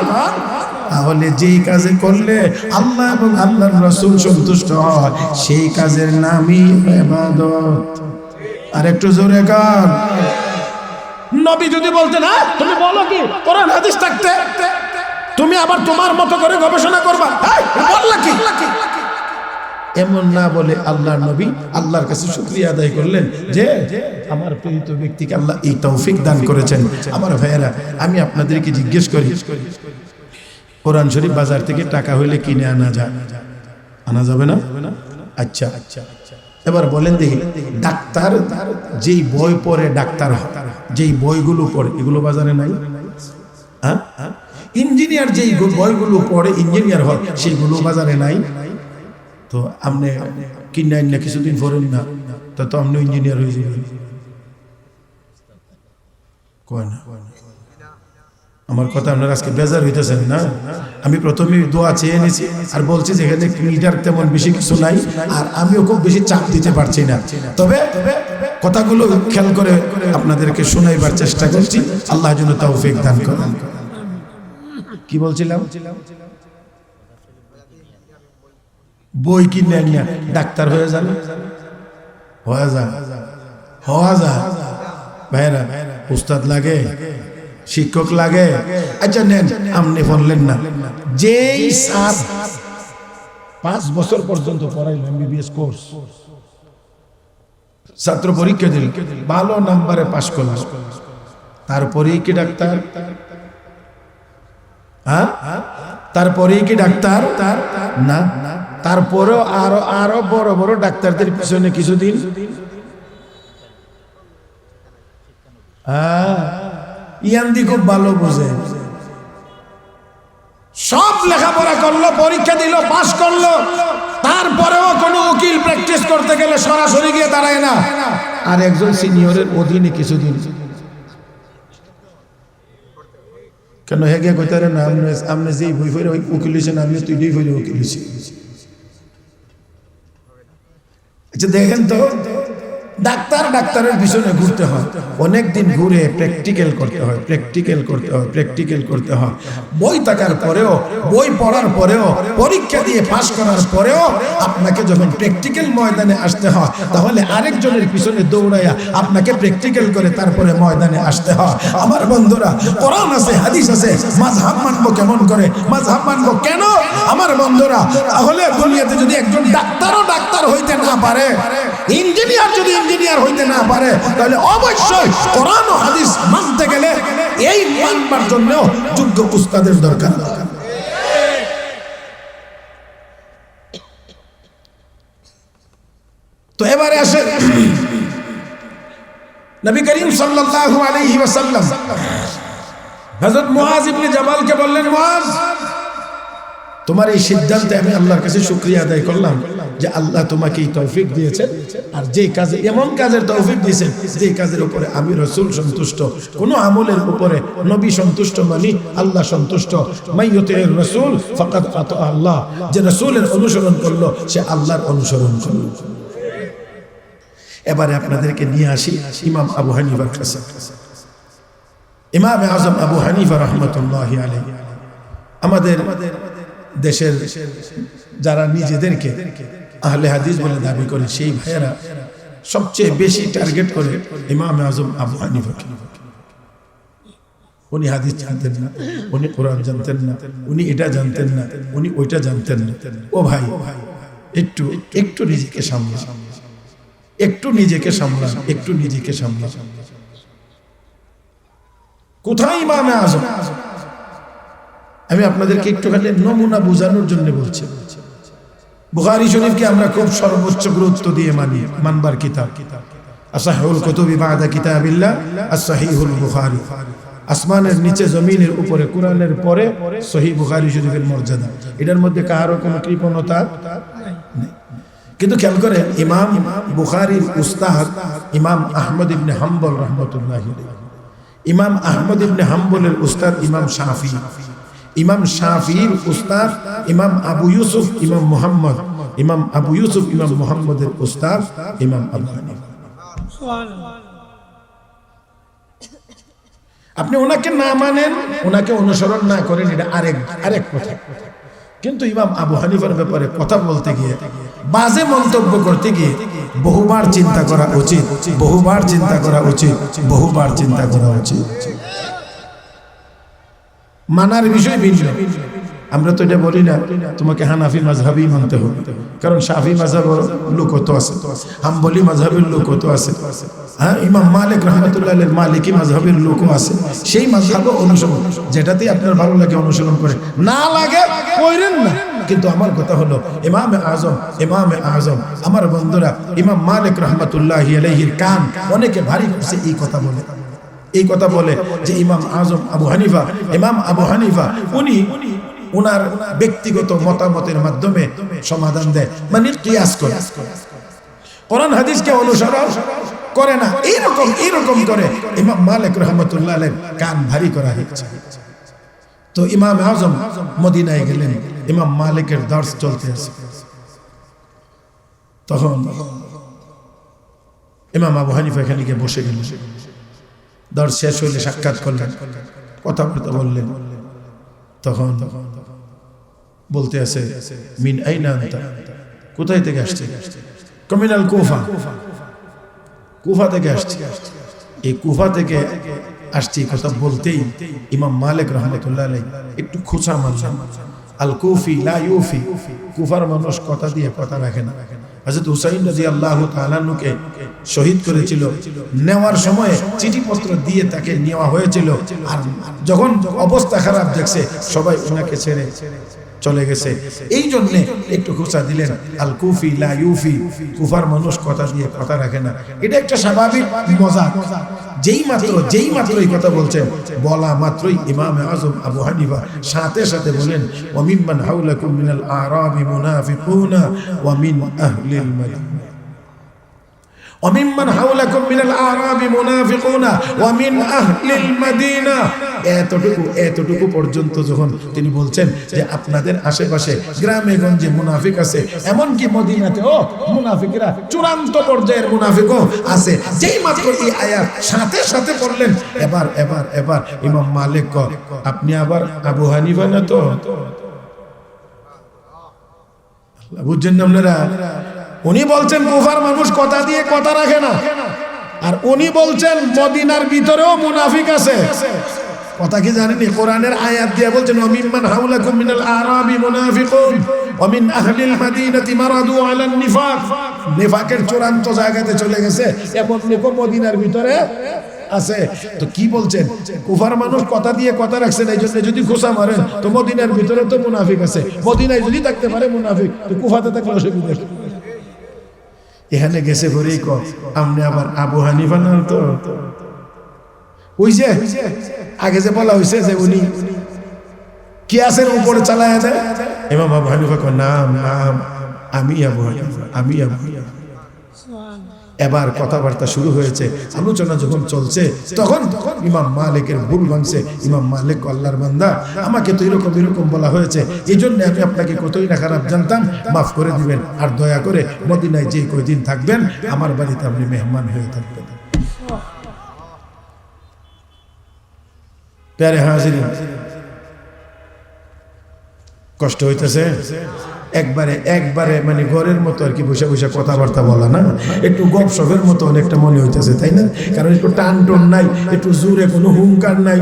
তাহলে যেই কাজে করলে আল্লাহ এবং আল্লাহর রাসূল সন্তুষ্ট হয় সেই কাজের নামই ইবাদত। আর একটু জোরে কর। নবী যদি বলতেন না তুমি বলো কি কোরআন হাদিস থাকতে তুমি আবার তোমার মতো করে গবেষণা করবা, বললা কি? এমন না বলে আল্লাহর নবী আল্লাহর কাছে শুকরিয়া আদায় করলেন যে আমার প্রেরিত ব্যক্তিকে আল্লাহ এই তৌফিক দান করেছেন। আমার ভাইয়েরা, আমি আপনাদেরকে জিজ্ঞেস করি, কোরআন শরীফ বাজার থেকে টাকা হইলে কিনে আনা যাবে না? আচ্ছা, এবার বলেন দেখি, ডাক্তার যেই বই পড়ে ডাক্তার, যেই বইগুলো পড়ে এগুলো বাজারে নাই? হ্যাঁ, ইঞ্জিনিয়ার যেই বইগুলো পড়ে ইঞ্জিনিয়ার হয় সেইগুলো বাজারে নাই? তো আপনি কিনে আইন না কিছুদিন পড়েন না তো আপনি ইঞ্জিনিয়ার হয়ে যাবেন। কয় না আমার কথা আপনারা আজকে বেজার হইতেছেন না? আমি প্রথমে দোয়া চেয়ে এনেছি আর বলছি যে এখানে লিডার তেমন বেশি কিছু নাই আর আমিও খুব বেশি চাপ দিতে পারছি না, তবে কথাগুলো খেয়াল করে আপনাদেরকে শোনাইবার চেষ্টা করছি। আল্লাহ যেন তৌফিক দান করেন। কি বলছিলাম? বই কিনে নিয়ে ডাক্তার হয়ে যান, হওয়া যায় ভাইরা, উস্তাদ লাগে, শিক্ষক লাগে। আচ্ছা নেন, আপনি বললেন না যেই স্যার 5 বছর পর্যন্ত পড়াইল এমবিবিএস কোর্স, ছাত্র পরীক্ষা দিল, ভালো নাম্বারে পাশ করল, তারপরেই কি ডাক্তার? হ্যাঁ, তারপরেই কি ডাক্তার? না, তারপরেও আরো বড় বড় ডাক্তারদের পিছনে কিছুদিন ইয়ান্দি খুব ভালো বোঝে, সব লেখাপড়া করলো, পরীক্ষা দিল, পাশ করলো, তারপরেও কোনো উকিল প্র্যাকটিস করতে গেলে সরাসরি গিয়ে দাঁড়ায় না, আর একজন সিনিয়রের অধীনে কিছুদিন। কেন হেগে কইতারে না আপনি যেই বই ফেরে উকিল হয়েছেন, আমি তুই দুই ফেরে উকিল হয়েছি। আচ্ছা দেখেন তো, ডাক্তারের পিছনে ঘুরতে হয়, অনেকদিন ঘুরে প্র্যাকটিক্যাল করতে হয়, প্র্যাকটিক্যাল করতে হয়। বই থাকার পরেও, বই পড়ার পরেও, পরীক্ষা দিয়ে পাস করার পরেও আপনাকে যখন প্র্যাকটিক্যাল ময়দানে আসতে হয়, তাহলে আরেকজনের পিছনে দৌড়াইয়া আপনাকে প্র্যাকটিক্যাল করে তারপরে ময়দানে আসতে হয়। আমার বন্ধুরা, কোরআন আছে, হাদিস আছে, মাযহাব মানবো কেমন করে? মাযহাব মানবো কেন? আমার বন্ধুরা, তাহলে দুনিয়াতে যদি একজন ডাক্তারও ডাক্তার হইতে না পারে, ইঞ্জিনিয়ার যদি ইঞ্জিনিয়ার হইতে না পারে, তাহলে অবশ্যই কোরআন ও হাদিস মানতে গেলে এই মানবার জন্য যোগ্য উস্তাদের দরকার। তো এবারে আসে নবী করিম সাল্লাল্লাহু আলাইহি ওয়াসাল্লাম হযরত মুআজ ইবনে জাবালকে বললেন, মুআজ, তোমার এই সিদ্ধান্তে আমি আল্লাহর কাছে শুকরিয়া আদায় করলাম যে আল্লাহ তোমাকে এই তৌফিক দিয়েছেন, আর যে কাজে, এমন কাজের তৌফিক দিয়েছেন যে কাজের উপরে আমি রাসূল সন্তুষ্ট, কোন আমলের উপরে নবী সন্তুষ্ট মানে আল্লাহ সন্তুষ্ট। মাইয়ুতির রাসূল ফাকাদ আতা আল্লাহ, যে রাসূলের অনুসরণ করলো সে আল্লাহর অনুসরণ করলো। এবারে আপনাদেরকে নিয়ে আসি ইমাম আবু হানিফার কাছে। ইমাম আযম আবু হানিফা রাহমাতুল্লাহি আলাইহি আমাদের দেশের যারা নিজেদেরকে আহলে হাদিস বলে দাবি করে, সেই ভাইয়েরা সবচেয়ে বেশি টার্গেট করে ইমাম আযম আবু হানিফাকে। উনি হাদিস জানতেন না, উনি কোরআন জানতেন না, উনি এটা জানতেন না, উনি ওইটা জানতেন না। ও ভাই, একটু নিজেকে সামলান, একটু নিজেকে সামলান, একটু নিজেকে সামলান। কোথায় ইমাম আযম? আমি আপনাদেরকে একটুখানি নমুনা বোঝানোর জন্য বলছি। বুখারী শরীফকে আমরা খুব সর্বোচ্চ গুরুত্ব দিয়ে মানি, মানবার কিতাব। আসাহুল কুতুবি বাদা কিতাবিল্লাহ as-সহিহুল বুখারী। আসমানের নিচে জমিনের উপরে কোরআনের পরে সহিহ বুখারী শরীফের মর্যাদা, এটার মধ্যে কারো কোনো কৃপণতা নেই। কিন্তু খেয়াল করেন, ইমাম বুখারীর উস্তাদ ইমাম আহমদ ইবনে হাম্বল রাহমাতুল্লাহি আলাইহি, ইমাম আহমদ ইবনে হাম্বলের উস্তাদ ইমাম শাফি, ইমাম শাফির উস্তাদ ইমাম আবু ইউসুফ ইমাম মুহাম্মদ, ইমাম আবু ইউসুফ ইমাম মুহাম্মদের উস্তাদ ইমাম আবু হানিফা। আপনি ওনাকে না মানেন, ওনাকে অনুসরণ না করেন, এটা আরেক কথা। কিন্তু ইমাম আবু হানিফার ব্যাপারে কথা বলতে গিয়ে, বাজে মন্তব্য করতে গিয়ে বহুবার চিন্তা করা উচিত, বহুবার চিন্তা করা উচিত, বহুবার চিন্তা করা উচিত। মানার বিষয় ভিন্ন। আমরা তো এটা বলি না তোমাকে হানাফি মাযহাবই মানতে হবে, কারণ শাফি মাযহাবের লোক কত আছে, হাম্বলি মাযহাবের লোক কত আছে, হ্যাঁ, ইমাম মালিক রাহমাতুল্লাহ আলাইহি মালিকি মাযহাবের লোকও আছে। সেই মাযহাবও অনুসরণ, যেটাতেই আপনার ভালো লাগে অনুসরণ করে, না লাগে কইরেন না। কিন্তু আমার কথা হলো ইমামে আযম আমার বন্ধুরা, ইমাম মালিক রাহমাতুল্লাহি আলাইহির কান অনেকে ভারী করছে এই কথা বলে যে ইমাম আযম আবু হানিফা, ইমাম আবু হানিফা উনি ওনার ব্যক্তিগত মতামতের মাধ্যমে সমাধান দেয়, মানে কিয়াস করে, কোরআন হাদিসকে অনুসরণ করে না, এইরকম করে ইমাম মালিক রাহমাতুল্লাহ আলাইহি কান ভারী করা হয়েছে। তো ইমাম আযম মদিনায় গেলেন, ইমাম মালিকের দর্স চলতে আছে। তখন ইমাম আবু হানিফা এখানে গিয়ে বসে গেলেন। দর্স শেষ হইলে সাক্ষাৎ করলেন, কথাবার্তা বললেন। তখন বলতে আছে, মিন আইনা আনতা, কোথায় থেকে আসছে? মিনাল কুফা। কুফা থেকে আসছি, এই কুফা থেকে আসছি কথা বলতেই ইমাম মালিক রহমতুল্লাহ আলাইহি একটু খোঁচা মারলেন। আল কুফি লা ইউফি, কুফার মানুষ কথা দিয়ে কথা রাখে না। হযরত হুসাইন রাদিয়াল্লাহু তাআলা আনহুকে শহীদ করেছিল, নেওয়ার সময় চিঠিপত্র দিয়ে তাকে নেওয়া হয়েছিল, আর যখন অবস্থা খারাপ দেখছে সবাই ওনাকে ছেড়ে চলে গেছে। এই জন্য একটু খোঁচা দিলেন, আল কুফি লা ইউফি, কুফার মানুষ কথা দিয়ে কথা রাখে না। এটা একটা স্বাভাবিক মজাক। যেই মাত্র এই কথা বলছেন, বলা মাত্রই ইমামে আজম আবু হানিফা সাথে সাথে বলেন, ওয়া মিম্মান হাওলাকুম মিনাল আরাবি মুনাফিকুনা ওয়া মিন আহলিল মাদিনা, وممن حولكم من الأعراب منافقون ومن أهل المدينة। এতটুকু পর্যন্ত যখন তিনি বলছেন যে আপনাদের আশেপাশে গ্রামে গঞ্জে মুনাফিক আছে, এমনকি মদিনাতেও মুনাফিকরা চূড়ান্ত পর্যায়ের মুনাফিকও আছে। যেই মাত্র এই আয়াত সাথে সাথে পড়লেন, এবার ইমাম মালিক কর, আপনি আবার আবু হানিফা না তো? বুঝছেন না আপনারা? উনি বলছেন কুফার মানুষ কথা দিয়ে কথা রাখে না, আর উনি বলছেন মদিনার ভিতরেও মুনাফিক আছে। কথা কি জানেন? কোরআনের আয়াত দিয়ে বলছেন, ওয়া মিম্মান হাওলাকুম মিনাল আরাবি মুনাফিকুন ওয়া মিন আহলিল মাদিনাতি মারাদু আলান নিফাক। নিফাকের চূড়ান্ত জায়গাতে চলে গেছে, এখন দেখো মদিনার ভিতরে আছে। তো কি বলছেন? কুফার মানুষ কথা দিয়ে কথা রাখছেন, এই জন্য যদি খোঁচা মারেন তো মদিনার ভিতরে তো মুনাফিক আছে। মদিনায় যদি থাকতে পারে মুনাফিক, তো কুফাতে থাকলে অসুবিধা। এখানে গেছে পরেই আপনি আবার আবু হানিফা না তো? ওই যে আগে যে বলা হয়েছে যে উনি কিয়াসের উপরে চালায় দেয়, ইমাম আবু হানিফা কয় নাম আমি আবু হানিফা, আমি আবু হানিফা। এবার কথাবার্তা শুরু হয়েছে, আলোচনা যখন চলছে তখন ইমাম মালিকের ভুল ভাঙছে। ইমাম মালিক আল্লাহর বান্দা, আমাকে তো এরকম বলা হয়েছে, এই জন্য আমি আপনাকে কতই না খারাপ জানতাম, মাফ করে দিবেন, আর দয়া করে মদিনায় যে কয়দিন থাকবেন আমার বাড়িতে আপনি মেহমান হয়ে থাকবেন। প্যারে হাজিরিন, কষ্ট হইতেছে? একবারে মানে ঘরের মতো আর কি বসে বসে কথাবার্তা বলা না, একটু গপসপের মতো অনেকটা মনে হইতেছে, তাই না? কারণ একটু টান টোন নাই, একটু জোরে কোনো হুঙ্কার নাই।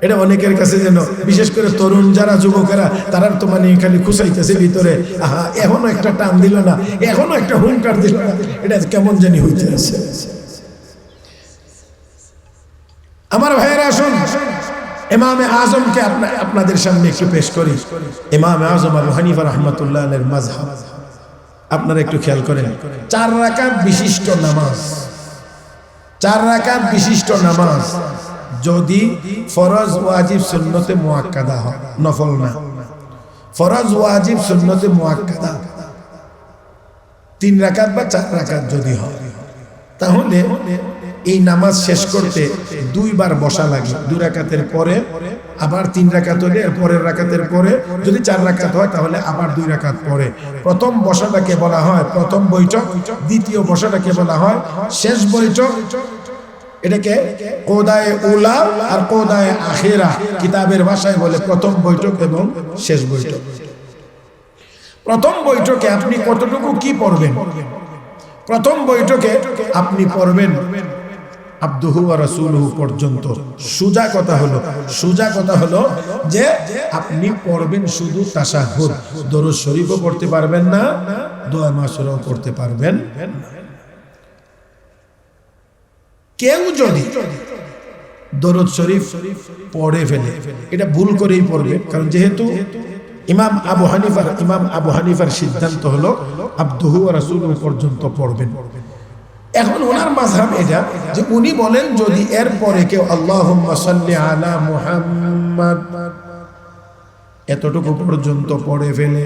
এটা অনেকের কাছে যেন, বিশেষ করে তরুণ যারা যুবকেরা, তারা তো মানে খালি খুশাইতেছে ভিতরে, আহা এখনো একটা টান দিল না, এখনো একটা হুঙ্কার দিল না, এটা কেমন জানি হইতেছে। আমার ভাইয়েরা আসুন, ইমামে আজমকে আপনাদের সামনে একটু পেশ করি। ইমামে আজম আবু হানিফা রাহমাতুল্লাহ আলাইহির মাযহাব আপনারা একটু খেয়াল করেন। 4 রাকাত বিশিষ্ট নামাজ, 4 রাকাত বিশিষ্ট নামাজ যদি ফরজ ওয়াজিব সুন্নতে মুআক্কাদা হয়, নফল না, ফরজ ওয়াজিব সুন্নতে মুআক্কাদা 3 রাকাত বা 4 রাকাত যদি হয়, তাহলে এই নামাজ শেষ করতে 2 বার বসা লাগে। 2 রাকাতের পরে আবার 3 রাকাত হলে পরের রাকাতের পরে, যদি 4 রাকাত হয় তাহলে আবার 2 রাকাত পরে। প্রথম বসাটাকে বলা হয় প্রথম বৈঠক, দ্বিতীয় বসাটাকে বলা হয় শেষ বৈঠক। এটাকে কোদায়ে উলা আর কোদায়ে আখিরা কিতাবের ভাষায় বলে প্রথম বৈঠক এবং শেষ বৈঠক। প্রথম বৈঠকে আপনি কতটুকু কি পড়বেন? প্রথম বৈঠকে আপনি পড়বেন আবদুহু ওয়া রাসূলুহু পর্যন্ত। সোজা কথা হলো যে আপনি পড়বেন শুধু তাশাহুদ, দরুদ শরীফও পড়তে পারবেন না, দোয়া মাসুরাও পড়তে পারবেন না। কেউ যদি দরুদ শরীফ পড়ে ফেলে, এটা ভুল করেই পড়বে, কারণ যেহেতু ইমাম আবু হানিফার সিদ্ধান্ত হলো আবদুহু ওয়া রাসূলুহু পর্যন্ত পড়বেন। এখন ওনার মাযহাব এটা যে উনি বলেন যদি এর পরে কেউ আল্লাহুম্মা সাল্লি আলা মুহাম্মাদ এতটুকু পর্যন্ত পড়ে ফেলে,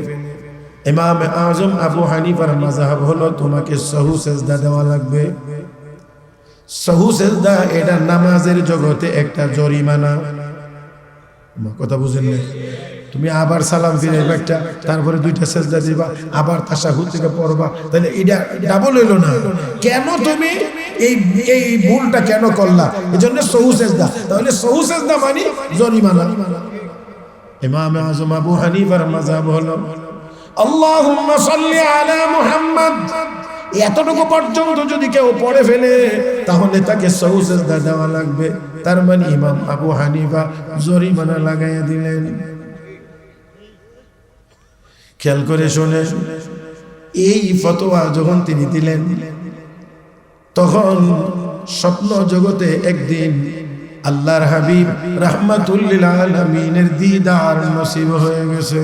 ইমাম আজম আবু হানিফার মাযহাব হলো তোমাকে সাহু সেজদা দেওয়া লাগবে। সাহু সেজদা এটা নামাজের জগতে একটা জরিমানা। কথা বুঝেন না? তুমি আবার সালাম ফিরাইবা একটা, তারপরে 2টা সেজদা দিবা, আবার তাশাহুদ থেকে পড়বা, তাহলে এটা ডাবল হইল না? কেন তুমি এই ভুলটা কেন করলা? এজন্য সাহু সেজদা, তাহলে সাহু সেজদা মানে জরিমানা। ইমাম আযম আবু হানিফার মাযহাব হলো আল্লাহুম্মা সাল্লি আলা মুহাম্মাদ এতটুকু পর্যন্ত যদি কেউ পড়ে ফেলে তাহলে তাকে সহু সিজদা দেওয়া লাগবে। তার মানে ইমাম আবু হানিফা জরিমানা লাগাইয়া দিলেন। খেয়াল করে শুনে, এই ফতোয়া যখন তিনি দিলেন তখন স্বপ্ন জগতে একদিন আল্লাহর হাবিব রাহমাতুল লিল আলামিনের দিদার নসিব হয়ে গেছে।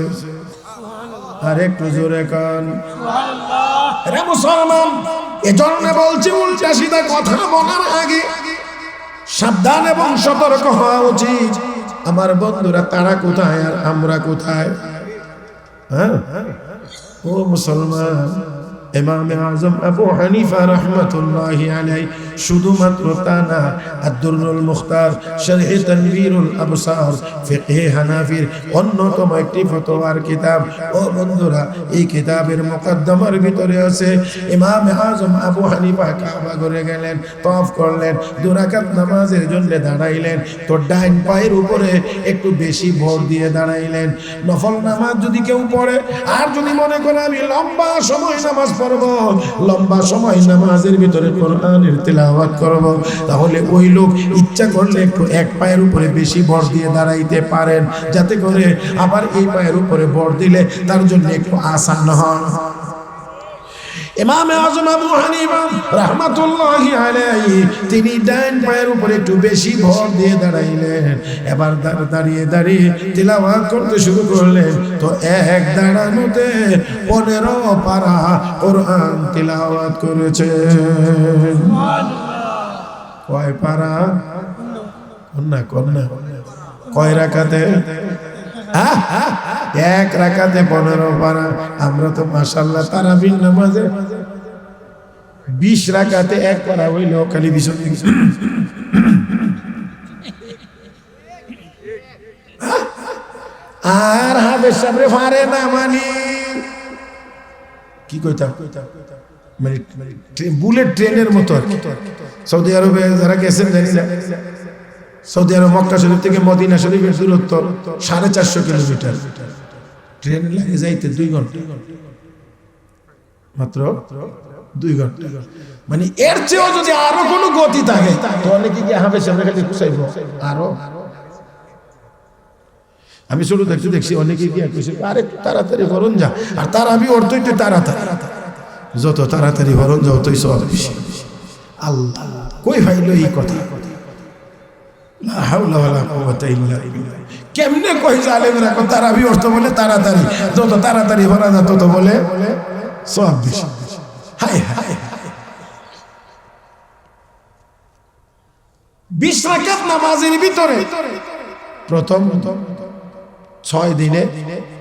আর একটু জোরে কান সুবহানাল্লাহ। রে মুসলমান, এজন্য বলছি উল্টা সিধা কথা বলার আগে সাবধান এবং সতর্ক হওয়া উচিত। আমার বন্ধুরা, তারা কোথায় আর আমরা কোথায়? হ্যাঁ, ও মুসলমান, ইমাম আজম আবু হানিফা রাহমাতুল্লাহি আলাইহি শুধুমাত্র তা না, আদ-দুররুল মুখতার শরহে তানবীরুল আবসার ফিকহে হানাফির অন্যতম একটি ফতোয়ার কিতাব। ও বন্ধুরা, এই কিতাবের মুকদ্দমার ভিতরে আছে ইমাম আজম আবু হানিফা কাবা ঘুরে গেলেন, তওয়াফ করলেন, 2 রাকাত নামাজের জন্য দাঁড়াইলেন, তো ডাইন পায়ের উপরে একটু বেশি ভর দিয়ে দাঁড়াইলেন। নফল নামাজ যদি কেউ পড়ে আর যদি মনে করে আমি লম্বা সময় নামাজ পড়ব, লম্বা সময় নামাজের ভিতরে কোরআনের তেলাওয়াত করব, তাহলে ওই লোক ইচ্ছা করলে একটু এক পায়ের উপরে বেশি ভর দিয়ে দাঁড়াইতে পারেন, যাতে করে আবার এই পায়ের উপরে ভর দিলে তার জন্য একটু আসান হয়। ইমাম আজম আবু হানিফা রাহমাতুল্লাহি আলাইহি তিনি ডান পায়ের উপরে একটু বেশি ভর দিয়ে দাঁড়াইলেন। এবার দাঁড়িয়ে দাঁড়িয়ে তিলাওয়াত করতে শুরু করলেন। তো এক দাঁড়ানোতে 15 পারা কোরআন তিলাওয়াত করেছে। সুবহানাল্লাহ। কয় পারা? কন্যা কয় রাকাতে? এক রাকাতে 15 পারা। আমরা তো মাশাআল্লাহ তারাবির নামাজে 20 রাকাতে এক পারা হইলেও খালি বিশ। আর হাফেজ সাহেব পারে না, মানে কি কইতাম, মানে বুলেট ট্রেনের মতো। সৌদি আরবে যারা গেছেন জানি না, সৌদি আরব মক্কা শরীফ থেকে মদিনা শরীফের দূরত্ব 450 কিলোমিটার। ট্রেন লাগে যাইতে 2 ঘন্টা, মাত্র 2 ঘন্টা। মানে এর চেয়েও যদি আরো কোনো গতি থাকে তাহলে কি হাফেজ সাহেব খালি খুশাইব আরো। আমি শুরু দেখছি অনেকে কি কইছে, আরে তাড়াতাড়ি ভরণ যা, আর তারাবি অর্থই তো তাড়াতাড়ি, যত তাড়াতাড়ি ভরণ যাও ততই সওয়াব বেশি। আল্লাহ কই ভাইলো এই কথা? লা হাওলা ওয়ালা কুওয়াতা ইল্লা বিল্লাহ। কেমনে কই জালেমরা কো তারাবি অর্থ বলে তাড়াতাড়ি, যত তাড়াতাড়ি ভরা যা তত বলে সওয়াব বেশি। হায় হায়, 20 রাকাত নামাজের ভিতরে প্রথম 6 দিনে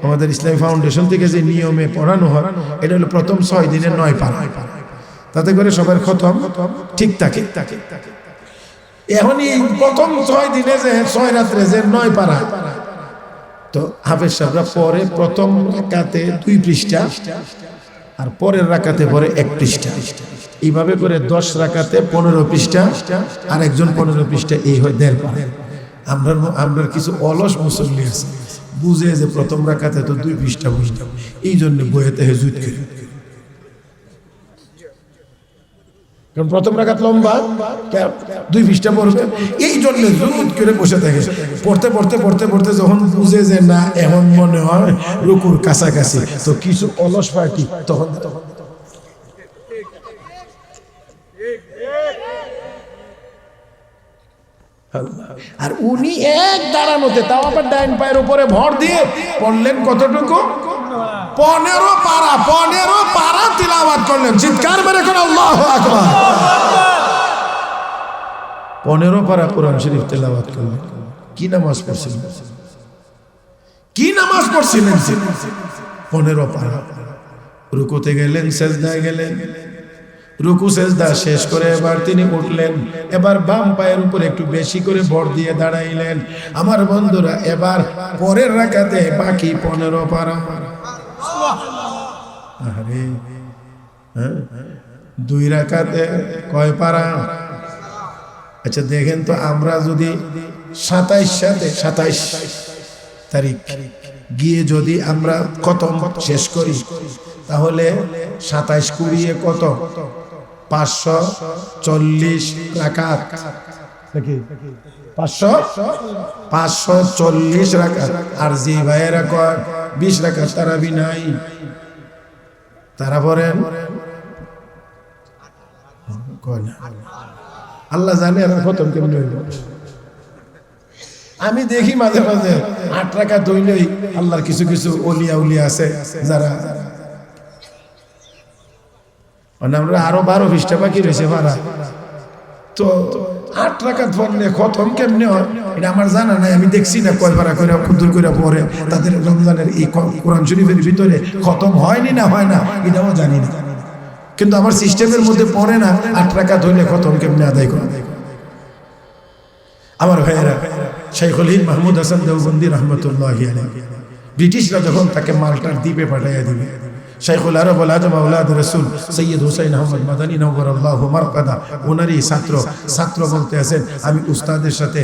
আমাদের ইসলামী ফাউন্ডেশন থেকে যে নিয়মে পড়ানো হয়, এটা হলো প্রথম 6 দিনে 9 পারা, তাতে করে সবার খতম ঠিক থাকে। এখন এই প্রথম 6 দিনে যে 6 রাত্রে যে 9 পারা, তো হাফেজ সাহেবরা পরে প্রথম রাকাতে 2 পৃষ্ঠা আর পরের রাকাতে পরে 1 পৃষ্ঠা, এইভাবে করে 10 রাকাতে 15 পৃষ্ঠা আর একজন 15 পৃষ্ঠা, এই হয় 1.5 পারা। আমরা কিছু অলস মুসল্লি আছে, বুঝে যে প্রথম রাকাতে তো 2 পৃষ্ঠা বুঝতাম, এই জন্য বইয়েতে হেজুত করি, কারণ প্রথম রাকাত লম্বা 2 পৃষ্ঠা পড়বে, এই জন্য জুত করে বসে থাকে। পড়তে পড়তে পড়তে পড়তে যখন বুঝে যে না এখন মনে হয় রুকুর কাছাকাছি, তো কিছু অলস পার্টি তখন আর উনি এক দাঁড়ানোতে, তাও আবার ডাইন পায়ের উপরে ভর দিয়ে পড়লেন কতটুকু? 15 পারা। 15 পারা তিলাওয়াত করলেন। চিৎকার মেরে কোন আল্লাহু আকবার। 15 পারা কোরআন শরীফ তিলাওয়াত করলেন। কি নামাজ পড়ছিলেন? কি নামাজ পড়ছিলেন? 15 পারা। রুকুতে গেলেন, সেজদায় গেলেন, রুকু সেজদা শেষ করে এবার তিনি উঠলেন, এবার বাম পায়ের উপরে একটু বেশি করে ভর দিয়ে দাঁড়াইলেন। আমার বন্ধুরা, এবার পরের রাকাতে বাকি 15 পারা। আরে 2 রাকাতে কয় পারা? আচ্ছা দেখেন তো, আমরা যদি 27 তারিখ গিয়ে যদি আমরা খতম শেষ করি, তাহলে 27 কুড়িয়ে কত? 540 রাকাত নাকি? 540 রাকাত। আর যে ভাইয়েরা কয় 20 রাকাত তারাবি নাই, তারা পড়েন আল্লাহ জানে আর খতম কেমন হইল। আমি দেখি মাঝে মাঝে 8 রাকাত হইলেই আল্লাহর কিছু কিছু ওলিয়া উলিয়া আছে যারা আমরা আরো 12 20টা বাকি রয়েছে ভাড়া, তো 8 রাকাত পড়লে খতম কেমনে হয় এটা আমার জানা নাই। আমি দেখছি না কয় ভাড়া করে খুদুর করে পড়ে তাদের রমজানের এই কোরআন শরীফের ভিতরে খতম হয়নি না হয় না এটাও জানি না, কিন্তু আমার সিস্টেমের মধ্যে পড়ে না 8 রাকাত হইলে খতম কেমনে আদায় করে। আমার ভাইয়েরা, শাইখুল হিন্দ মাহমুদ হাসান দেওবন্দি রহমতুল্লাহি আলাইহি ব্রিটিশরা যখন তাকে মাল্টার দ্বীপে পাঠাইয়া দিবে, শাইখুল আরব আল আজম আওলাদ রাসূল সৈয়দ হুসাইন আহমদ মাদানী নওয়ারাল্লাহু মারকাদা ওনারই ছাত্র বলতে আছেন, আমি উস্তাদের সাথে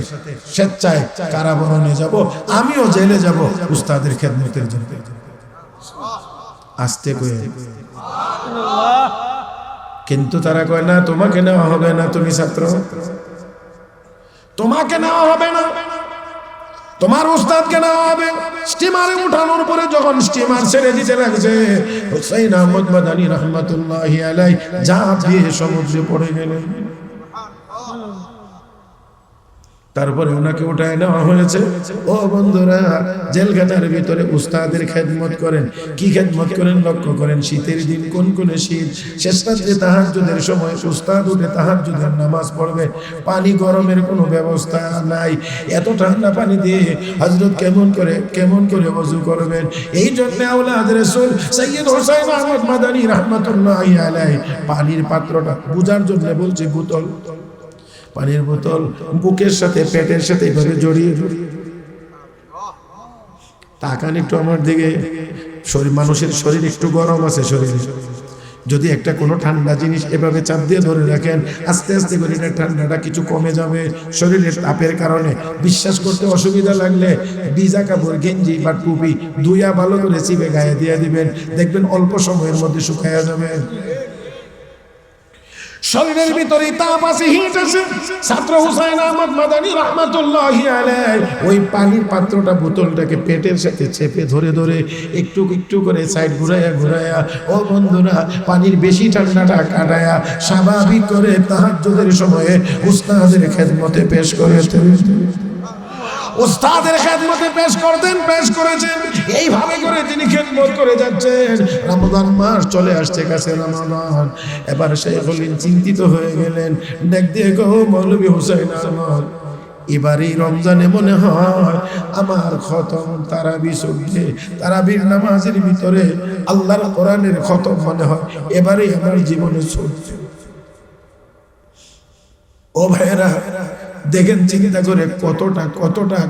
স্বেচ্ছায় কারাবরণে যাব, আমিও জেলে যাব উস্তাদের খেদমতের জন্য। আস্তে কয়ে কিন্তু তারা কয় না, তোমাকে নেওয়া হবে না, তুমি ছাত্র, তোমাকে নেওয়া হবে না, তোমার উস্তাদকে নেওয়া হবে। স্টিমারে উঠানোর পরে যখন স্টিমার ছেড়ে দিতে লাগছে, হুসাইন আহমদ মাদানী রহমতুল্লাহি আলাইহি ঝাঁপ দিয়ে সমুদ্রে পড়ে গেলেন। তারপরে ওনাকে উঠায় নেওয়া হয়েছে। ও বন্ধুরা, জেলখানার ভিতরে উস্তাদের খেদমত করেন, কি খেদমত করেন লক্ষ্য করেন। শীতের দিন, কোন কোন শীত, শেষ রাত্রে তাহাজ্জুদের সময় উস্তাদ উঠে তাহাজ্জুদের নামাজ পড়বে, পানি গরমের কোনো ব্যবস্থা নাই, এত ঠান্ডা পানি দিয়ে হযরত কেমন করে ওযু করবেন। এই জন্য আওলাদ রাসূল সৈয়দ হুসাইন আহমদ মাদানী রাহমাতুল্লাহি আলাইহি পানির পাত্রটা বুঝার জন্য বলছে বোতল, পানির বোতল বুকের সাথে পেটের সাথে এভাবে জড়িয়ে তাকান একটু আমার দিকে। মানুষের শরীর একটু গরম আছে, শরীরে যদি একটা কোনো ঠান্ডা জিনিস এভাবে চাপ দিয়ে ধরে রাখেন, আস্তে আস্তে করে ঠান্ডাটা কিছু কমে যাবে শরীরের তাপের কারণে। বিশ্বাস করতে অসুবিধা লাগলে ভিজা কাপড়, গেঞ্জি বা টুপি ধুইয়া ভালো করে চিপে গায়ে দিয়ে দিবেন, দেখবেন অল্প সময়ের মধ্যে শুকায়া যাবে। শরীরের ভিতরে তাপ আছে, হিট আছে। ছাত্র হুসাইন আহমদ মাদানী রাহমাতুল্লাহি আলাইহি ওই পানির পাত্রটা, বোতলটাকে পেটের সাথে চেপে ধরে একটু একটু করে সাইড ঘুরায়া ও বন্ধুরা পানির বেশি ঠান্ডাটা কাটায়া স্বাভাবিক করে তাহাজ্জুদের সময়ে উস্তাদের খেদমতে পেশ করেছেন। উস্তাদের খেদমতে পেশ করেছেন। এইভাবে করে তিনি খেদমত করে যাচ্ছেন। রমজান মাস চলে আসছে কাছে, রমজান। এবার শাইখুল হিন্দ চিন্তিত হয়ে গেলেন, দেখ দেখো মৌলভী হুসাইন আহমদ, এবারে রমজানে মনে হয় আমার খতম তারাবি চলছে, তারাবির নামাজের ভিতরে আল্লাহর কোরআনের খতম মনে হয় এবারে আমার জীবনে চলছে। ও ভাইরা দেখেন, চিন্তা করে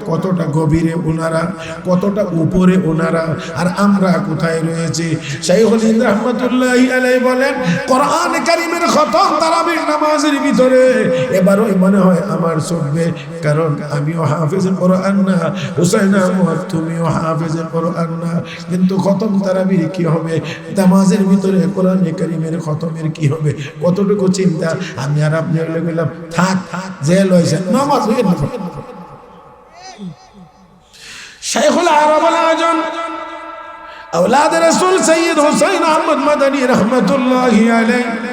কতটা গভীরে ওনারা, কতটা উপরে ওনারা, আর আমরা কোথায় রয়েছি। শাইখুল হিন্দ রাহমাতুল্লাহি আলাইহি বলেন, কোরআন কারীমের খতম তারাবির নামাজের ভিতরে এবারই মনে হয় আমার চলবে, কারণ আমিও হাফেজে কোরআন না, হুসাইন আহমদ তুমিও হাফেজে কোরআন না, কিন্তু খতম তারাবির কি হবে, নামাজের ভিতরে কোরআন কারীমের খতমের কি হবে, কতটুকু চিন্তা। আমি আর আপনি হলে গেলাম, থাক জেল হয়েছে নামাজ হয়ে না। শাইখুল আরব আল আজম আওলাদ রাসূল সৈয়দ হুসাইন আহমদ মাদানী রহমতুল্লাহি আলাইহি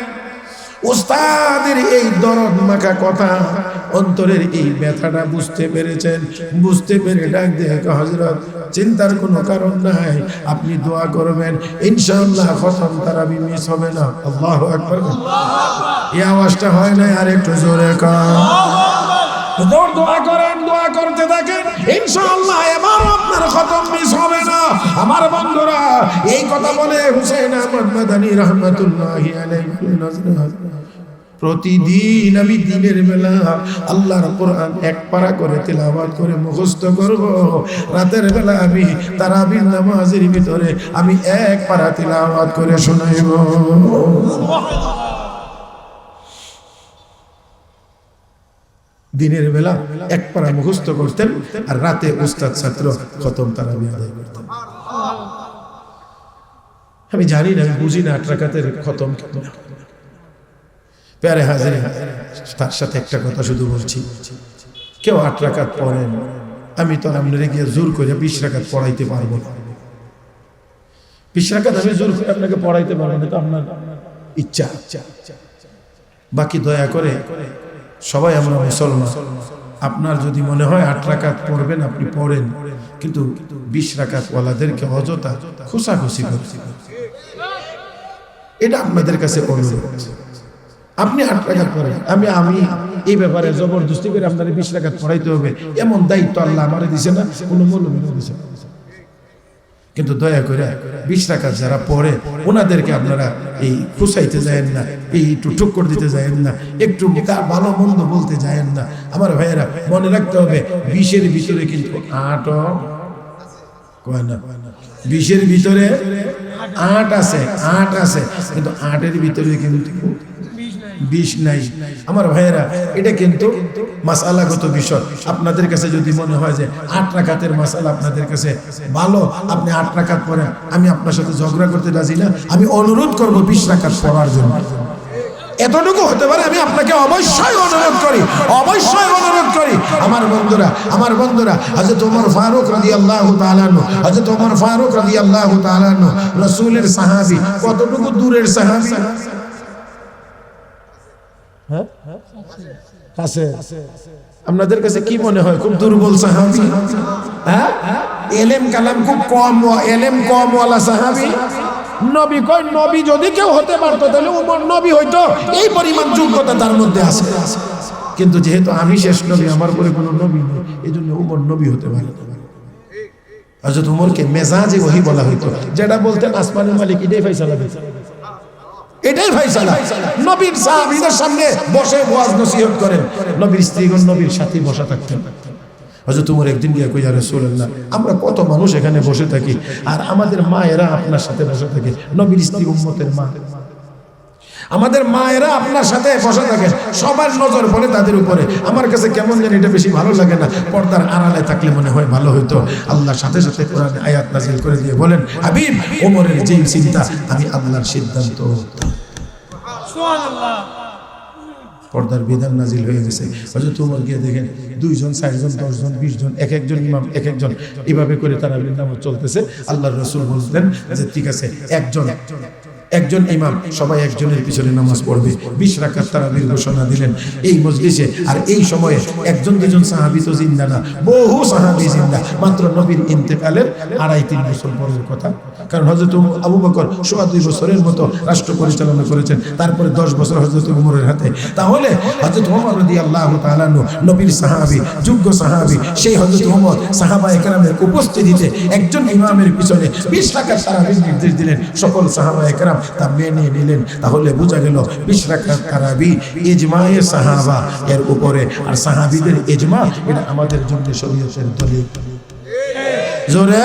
উস্তাদের এই দরদ মাখা কথা, অন্তরের এই ব্যথাটা বুঝতে পেরেছেন। বুঝতে পেরে ডাক দিয়ে, হযরত চিন্তার কোনো কারণ নাই, আপনি দোয়া করবেন, ইনশাআল্লাহ খতম তারাবি মিস হবে না। আল্লাহু আকবার। এই আওয়াজটা হয় না, আর একটু জোরে কান। দোয়া করেন, দোয়া করতে থাকেন, ইনশাআল্লাহ এবার আপনার খতম মিস হবে না। আমার বন্ধুরা, এই কথা বলে হুসাইন আহমদ মাদানী রাহমাতুল্লাহি আলাইহি প্রতিদিন আমি দিনের বেলা আল্লাহর কোরআন এক পারা করে তিলাওয়াত করে মুখস্থ করব, রাতের বেলা আমি তারাবির নামাজের ভিতরে আমি এক পারা তিলাওয়াত করে শোনাইব। দিনের বেলা এক পারা মুখস্থ করতেন, আর রাতে উস্তাদ ছাত্র খতম তারাবি আদায় করতেন। আমি জানি না, আমি বুঝি না 8 রাকাতের খতম কেমন। প্যারে হাজির, তার সাথে একটা কথা শুধু বলছি, কেউ 8 রাকাত পড়েন, আমি তো আপনারে গিয়ে জোর করে 20 রাকাত পড়াইতে পারবো না। 20 রাকাত আমি জোর করে আপনাকে পড়াইতে পারবো না, তো আপনার ইচ্ছা। বাকি দয়া করে সবাই আমরা মুসলমান, আপনার যদি মনে হয় 8 রাকাত পড়বেন আপনি পড়েন, কিন্তু 20 রাকাত ওয়ালাদেরকে অযথা খুশাখুশি করছেন, এটা আপনাদের কাছে অনুরোধ। আপনি 8 রাকাত পড়েন, আমি এই ব্যাপারে জবরদস্তি করে আপনাদের 20 রাকাত পড়াইতে হবে এমন দায়িত্ব আল্লাহ আমারে দিছে না, কোনো মৌলবী দিছে না। কিন্তু দয়া করে 20 রাকাত যারা পড়ে ওনাদেরকে আপনারা এই খুশাইতে যায়েন না, এই একটু ঠুক্কর দিতে যায়েন না, একটু ভালো মন্দ বলতে যায়েন না। আমার ভাইয়েরা মনে রাখতে হবে 20-এর ভিতরে কিন্তু 8 কয় না, 20-এর ভিতরে 8 আছে, 8 আছে, কিন্তু 8-এর ভিতরে কিন্তু 20 নাই। আমার ভাইয়েরা এটা কিন্তু মাসালাগত বিষয়। আপনাদের কাছে যদি মনে হয় যে 8 রাকাতের মাসালা আপনাদের কাছে ভালো, আপনি 8 রাকাত পড়েন, আমি আপনার সাথে ঝগড়া করতে রাজি না। আমি অনুরোধ করব 20 রাকাত পড়ার জন্য, এতটুকু হতে পারে। আমি আপনাকে অবশ্যই অনুরোধ করি, অবশ্যই অনুরোধ করি। আমার বন্ধুরা হযরত ওমর ফারুক রাদিয়াল্লাহু তাআলা আনহু, হযরত ওমর ফারুক রাদিয়াল্লাহু তাআলা আনহু রাসূলের সাহাবী। কতটুকু দূরের সাহাবী? হ্যাঁ, কাছে। আপনাদের কাছে কি মনে হয় খুব দুর্বল সাহাবী? হ্যাঁ, এলেম কালাম খুব কম, এলেম কম ওয়ালা সাহাবী। নবী কয়, নবী যদি কেউ হতে পারতো তাহলে ওমর নবী হইতো, এই পরিমাণ যোগ্যতা তার মধ্যে আছে। কিন্তু যেহেতু আমি শেষ নবী, আমার পরে কোনো নবী নেই, এই জন্য ওমর নবী হতে পারে। হযরত ওমরকে মেজাজে ওহী বলা হইতো, যেটা বলতেন আসমানের মালিক এটাই ফয়সালা দিতেন, এটাই ফয়সালা। নবীর সাহাবীদের সামনে বসে ওয়াজ নসিহত করেন, নবীর স্ত্রীগণ নবীর সাথে বসা থাকতেন। হযরত ওমর একদিন গিয়ে কই, ইয়া রাসূলুল্লাহ, আমরা কত মানুষ এখানে বসে থাকি, আর আমাদের মায়েরা আপনার সাথে বসে থাকে, নবীর স্ত্রী উম্মতের মা, আমাদের মায়েরা আপনার সাথে বসে থাকে, সবার নজর পড়ে তাদের উপরে। আমার কাছে কেমন যেন এটা বেশি ভালো লাগে না, পর্দার আড়ালে থাকলে মনে হয় ভালো হইতো। আল্লাহর সাথে সাথে কোরআনে আয়াত নাযিল করে দিয়ে বলেন, হাবিব ওমরের যেই চিন্তা আমি আল্লাহর সিদ্ধান্ত। সুবহানাল্লাহ, পর্দার বিধান নাজিল হয়ে গেছে। হযরত ওমর গিয়ে দেখেন 2 জন 4 জন 10 জন 20 জন, এক একজন ইমাম এক একজন, এইভাবে করে তারাবির নামাজ চলতেছে। আল্লাহর রাসূল বললেন যে ঠিক আছে, একজন ইমাম সবাই একজনের পিছনে নামাজ পড়বে। 20 রাকাত তারাবির ঘোষণা দিলেন এই মজলিসে। আর এই সময়ে 1 2 সাহাবী তো জিন্দা না, বহু সাহাবী জিন্দা। মাত্র নবীর ইন্তেকালের 2.5-3 বছর পরের কথা, কারণ হযরত আবু বকর 2.25 বছরের মতো রাষ্ট্র পরিচালনা করেছেন, তারপরে 10 বছর হযরত ওমরের হাতে। তাহলে হযরত ওমর রাদিয়াল্লাহু তাআলা নবীর সাহাবী, যোগ্য সাহাবী, সেই হযরত ওমর সাহাবায়ে কেরামের উপস্থিতিতে একজন ইমামের পিছনে 20 রাকাত তারাবির নির্দেশ দিলেন। সকল সাহাবায়ে কেরাম তা মেনে নিলেন। তাহলে বোঝা গেল 20 রাকাত তারাবি ইজমায়ে সাহাবা এর উপরে, আর সাহাবীদের ইজমা এটা আমাদের জন্য শরীয়তের দলিল। জোরে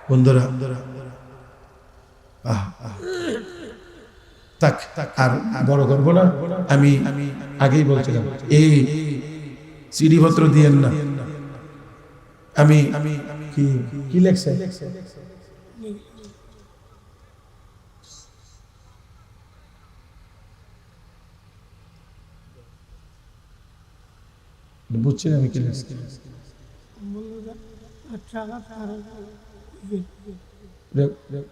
বন্ধুরা, তাক আর বড় করব না। আমি আগেই বলছিলাম এই চিঠিপত্র দিয়েন না। আমি কি লেখছে বুঝছেন? আমি কি লেখছি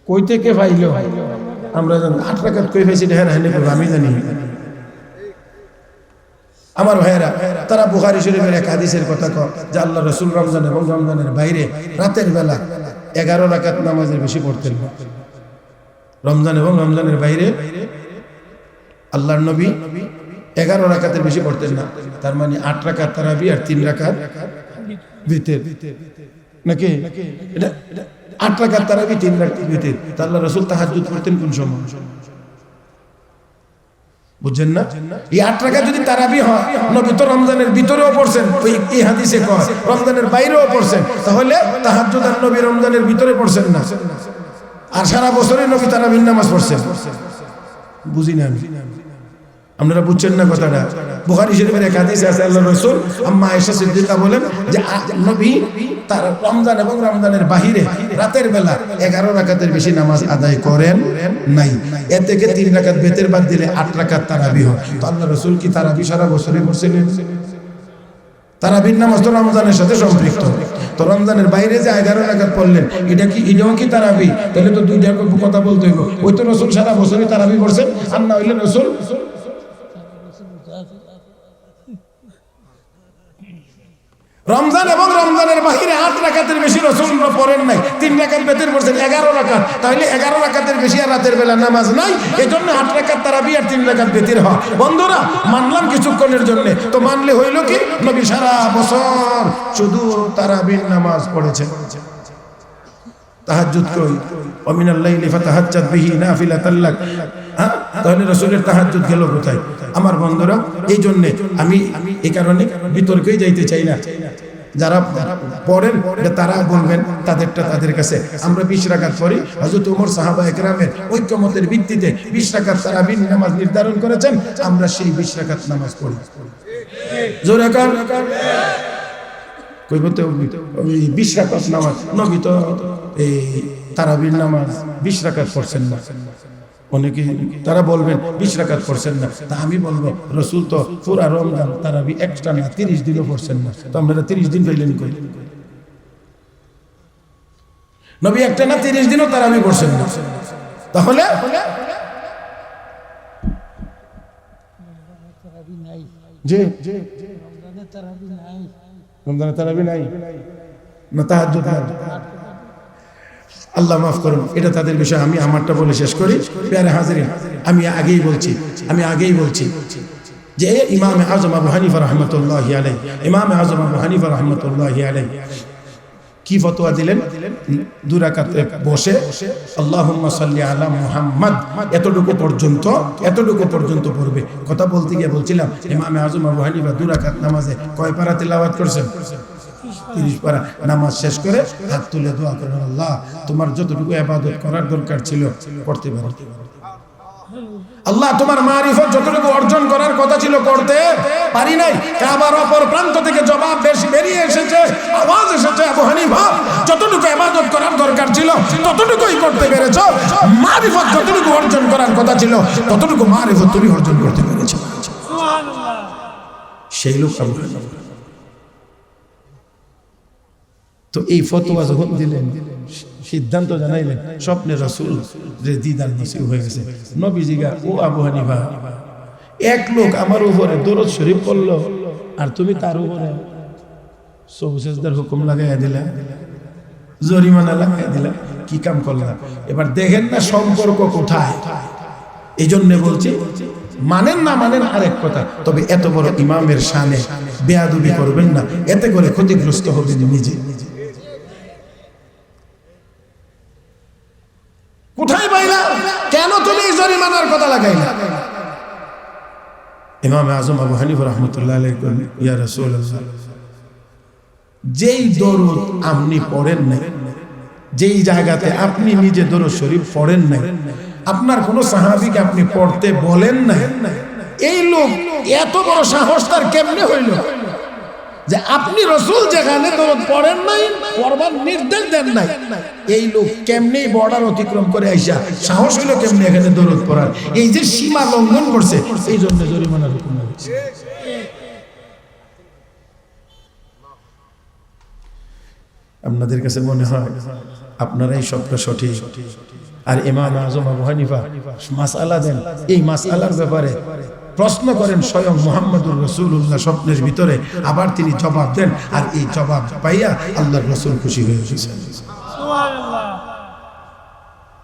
কই থেকে পাইল আমরা জানি। 8 রাকাত কই পাইছি ঢের হানি করব আমি জানি। আমার ভাইয়েরা, তারা বুখারী শরীফের এক হাদিসের কথা কয় যে আল্লাহ রাসূল রমজান এবং রমজানের বাইরে রাতের বেলা 11 রাকাত নামাজের বেশি পড়তেন না। রমজান এবং রমজানের বাইরে আল্লাহর নবী 11 রাকাতের বেশি পড়তেন না। তার মানে 8 রাকাত তারাবি আর 3 রাকাত বিতর, নাকি? এটা 8 রাকাত তারাবি 3 রাকাত বিতর। আল্লাহ রাসূল তাহাজ্জুদ পড়তেন কোন সময়? বুঝছেন না? এই 8 রাকাত যদি তারাবি হয়, নবী তো রমজানের ভিতরেও পড়ছেন, এই হাদিসে কয় রমজানের বাইরেও পড়ছেন। তাহলে তাহাজ্জুদ আর নবী রমজানের ভিতরে পড়ছেন না, আর সারা বছরে নবী তারাবির নামাজ পড়ছেন। বুঝি না আমি? আপনারা বুঝছেন না কথাটা? বুখারী শরীফের এক হাদিসে আছে, আল্লাহর রাসূল আম্মা আয়েশা সিদ্দিকা বলেন যে নবী তার রমজান এবং রমজানের বাহিরে রাতের বেলা 11 রাকাতের বেশি নামাজ আদায় করেন নাই। এর থেকে 3 রাকাত বেতের বাদ দিলে 8 রাকাত তারাবি হয়। তো আল্লাহর রাসূল কি তারাবি সারা বছরে পড়ছিলেন? তারাবির নামাজ তো রমজানের সাথে সম্পৃক্ত। তো রমজানের বাইরে যে 11 রাকাত পড়লেন, এটাও কি তারাবি? তাহলে তো দুইটার কথা বলতে হইব। ওই তো রাসূল সারা বছরই তারাবি পড়ছেন, আর না হইলে রাসূল রমজান এবং রমজানের বাহিরে 8 রাকাতের বেশি রাসূল পড়েন নাই, 3 রাকাত বেতের পড়ছেন, 11 রাকাত। তাহলে 11 রাকাতের বেশি আর রাতের বেলা নামাজ নাই, এজন্য 8 রাকাত তারাবি আর 3 রাকাত বেতের হয়। বন্ধুরা, মানলাম কিছুক্ষণের জন্য, তো মানলে হইল কি নবী সারা বছর শুধু তারাবির নামাজ পড়েছেন। তাহাজ্জুদ কই, ওয়া মিনাল লাইলি ফাতাহাজ্জাদ বিহি নাফিলাতাল লাক। তাহলে রাসূলের তাহাজ্জুদ গেল কোথায়? আমার বন্ধুরা, এই জন্য আমি এই কারণে বিতর্কেই যাইতে চাই না। যারা পড়েন তারা বলবেন তাদেরটা তাদের কাছে। আমরা 20 রাকাত পড়ি। হযরত ওমর সাহাবায়ে কেরামের ঐক্যমতের ভিত্তিতে 20 রাকাত তারাবির নামাজ নির্ধারণ করেছেন, আমরা সেই 20 রাকাত নামাজ পড়ি। জোরে কার কইব তো ওই 20 রাকাত নামাজ নবী তো এই তারাবির নামাজ 20 রাকাত পড়ছেন না। অনেকে তারা বলবেন 20 রাকাত পড়ছেন না। তা আমি বলবো রাসূল তো পুরা রমজান তারাবি একটা না 30 দিনও পড়ছেন না। তো আমরা 30 দিন পাইলেন কই? নবী একটা না 30 দিনও তারাবি পড়ছেন না। তাহলে জি রমজানে তারাবি নাই না, তাহাজ্জুদ নাই। আল্লাহ মাফ করুন, এটা তাদের বিষয়। আমি আমারটা বলে শেষ করি। প্যারে হাজিরিন, আমি আগেই বলছি যে ইমাম আযম আবু হানিফা রাহমাতুল্লাহি আলাইহি, ইমাম আযম আবু হানিফা রাহমাতুল্লাহি আলাইহি কি ফতোয়া দিলেন? 2 রাকাতে বসে আল্লাহুম্মা সাল্লি আলা মুহাম্মদ এতটুকু পর্যন্ত পড়বে। কথা বলতে গিয়ে বলছিলাম ইমাম আযম আবু হানিফা 2 রাকাত নামাজে কয় পারা তিলাওয়াত করছেন? 30 পারা। নামাজ শেষ করে হাত তুলে দোয়া করেন, আল্লাহ তোমার যতটুকু ইবাদত করার দরকার ছিল করতে পারি। আল্লাহ তোমার মারিফত যতটুকু অর্জন করার কথা ছিল করতে পারি নাই। কাবার অপর প্রান্ত থেকে জবাব বেরিয়ে এসেছে, আওয়াজ এসেছে, আবু হানিফা যতটুকু ইবাদত করার দরকার ছিল ততটুকুই করতে পেরেছো। মারিফত যতটুকু অর্জন করার কথা ছিল ততটুকু মারিফত তুমি অর্জন করতে পেরেছো। সুবহানাল্লাহ। সেই লোক আবু হানিফা। তো এই ফতোয়া যখন দিলেন, সিদ্ধান্ত জানাইলেন, স্বপ্নে রাসূল যে দিদার নসিব হয়ে গেছে। নবীজিগা, ও আবু হানিফা, এক লোক আমার উপরে দরুদ শরীফ পড়ল আর তুমি তার উপরে সবুজদার হুকুম লাগাইয়া দিলা, জরিমানা লাগাইয়া দিলা, কি কাম করলা? এবার দেখেন না সম্পর্ক কোথায়। এই জন্য বলছি, মানেন না মানেন আরেক কথা, তবে এত বড় ইমামের শানে বেয়াদবি করবেন না, এতে করে ক্ষতিগ্রস্ত হবেন নিজে। কোথায় পাইলা? কেন তুমি জরিমানার কথা লাগাইলা? ইমাম আযম আবু হানিফা রাহমাতুল্লাহ আলাইহি বলেন, ইয়া রাসূলুল্লাহ, যেই দরুদ আপনি পড়েন না, যেই জায়গাতে আপনি নিজে দরুদ শরীফ পড়েন না, আপনার কোন সাহাবীকে আপনি পড়তে বলেন না, এই লোক এত বড় সাহস তার কেমনে হইল যে আপনি রাসূল যেখানে দরুদ পড়েন নাই, পড়বার নির্দেশ দেন নাই, এই লোক কেমনে বর্ডার অতিক্রম করে আইসা সাহস হইল কেমনে এখানে দরুদ পড়ার? এই যে সীমা লঙ্ঘন করছে, এই জন্য জরিমানার হুকুম হয়েছে। আপনাদের কাছে মনে হয় আপনারাই সবটা সঠিক, আর ইমাম আযম আবু হানিফা মাসআলা দেন, এই মাসআলার ব্যাপারে প্রশ্ন করেন স্বয়ং মুহাম্মদুর রাসূলুল্লাহ স্বপ্নের ভিতরে, আবার তিনি জবাব দেন, আর এই জবাব পাইয়া আল্লাহর রাসূল খুশি হয়ে গেছেন। সুবহানাল্লাহ।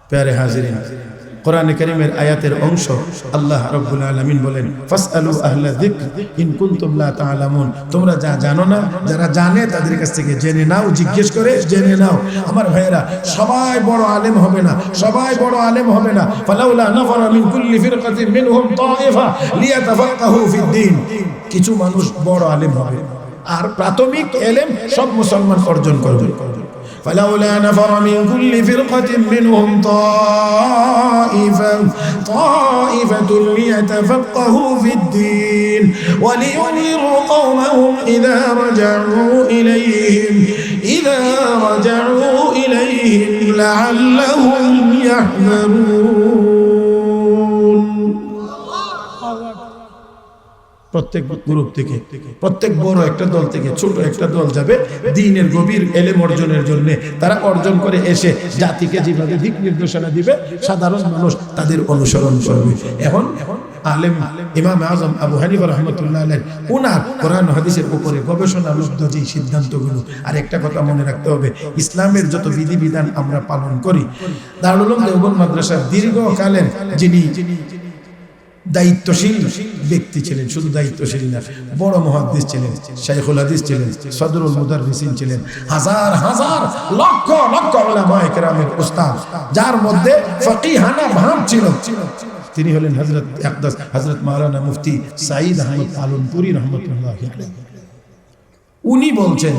প্যারে হাজিরিন, কোরআনে কারীমের আয়াতের অংশ আল্লাহ রাব্বুল আলামিন বলেন, ফাসআলু আহলা যিকর ইন কুনতুম লা তা'লামুন, তোমরা যা জানো না, যারা জানে তাদের কাছ থেকে জেনে নাও, জিজ্ঞেস করে জেনে নাও। আমার ভাইয়েরা, সবাই বড় আলেম হবে না, ফালাউলা নাফারা মিন কুল্লি ফিরকাতিন মিনহুম তা'iফা লিয়াতাফাক্কাহু ফিদ-দীন। কিছু মানুষ বড় আলেম হবে আর প্রাথমিক ইলম সব মুসলমান অর্জন করবে। ফালাউলা নাফারা মিন কুল্লি ফিরকাতিন মিনহুম তাইফাতুন লিয়াতাফাক্কাহু ফিদ-দীন ওয়া লিয়ুনযিরু কওমাহুম ইযা রাজা'উ ইলাইহিম লা'আল্লাহুম ইয়াহযারুন। প্রত্যেক গ্রুপ থেকে, প্রত্যেক বড় একটা দল থেকে ছোট একটা দল যাবে দ্বীনের গভীর এলেম অর্জনের জন্য। তারা অর্জন করে এসে জাতিকে যেভাবে দিক নির্দেশনা দিবে, সাধারণ মানুষ তাদের অনুসরণ করবে। এখন আলেম ইমাম আজম আবু হানিফা রাহমাতুল্লাহ আলাইহি ওনার কোরআন হাদিসের উপরে গবেষণালব্ধ যে সিদ্ধান্তগুলো, আর একটা কথা মনে রাখতে হবে, ইসলামের যত বিধিবিধান আমরা পালন করি, দারুল উলুম দেওবন্দ মাদ্রাসার দীর্ঘকালের যিনি দায়িত্বশীল ব্যক্তি ছিলেন, শুধু দায়িত্বশীল না, বড় মুহাদ্দিস ছিলেন, শাইখুল হাদিস ছিলেন, সদরুল মুদাররিসিন ছিলেন, হাজার হাজার লক্ষ লক্ষ উলামায়ে কেরামের উস্তাদ, যার মধ্যে ফকিহানা ভাব ছিল, তিনি হলেন হযরত আকদাস হযরত মাওলানা মুফতি সাঈদ আহমদ আলমপুরি রাহমাতুল্লাহি আলাইহি। উনি বলছেন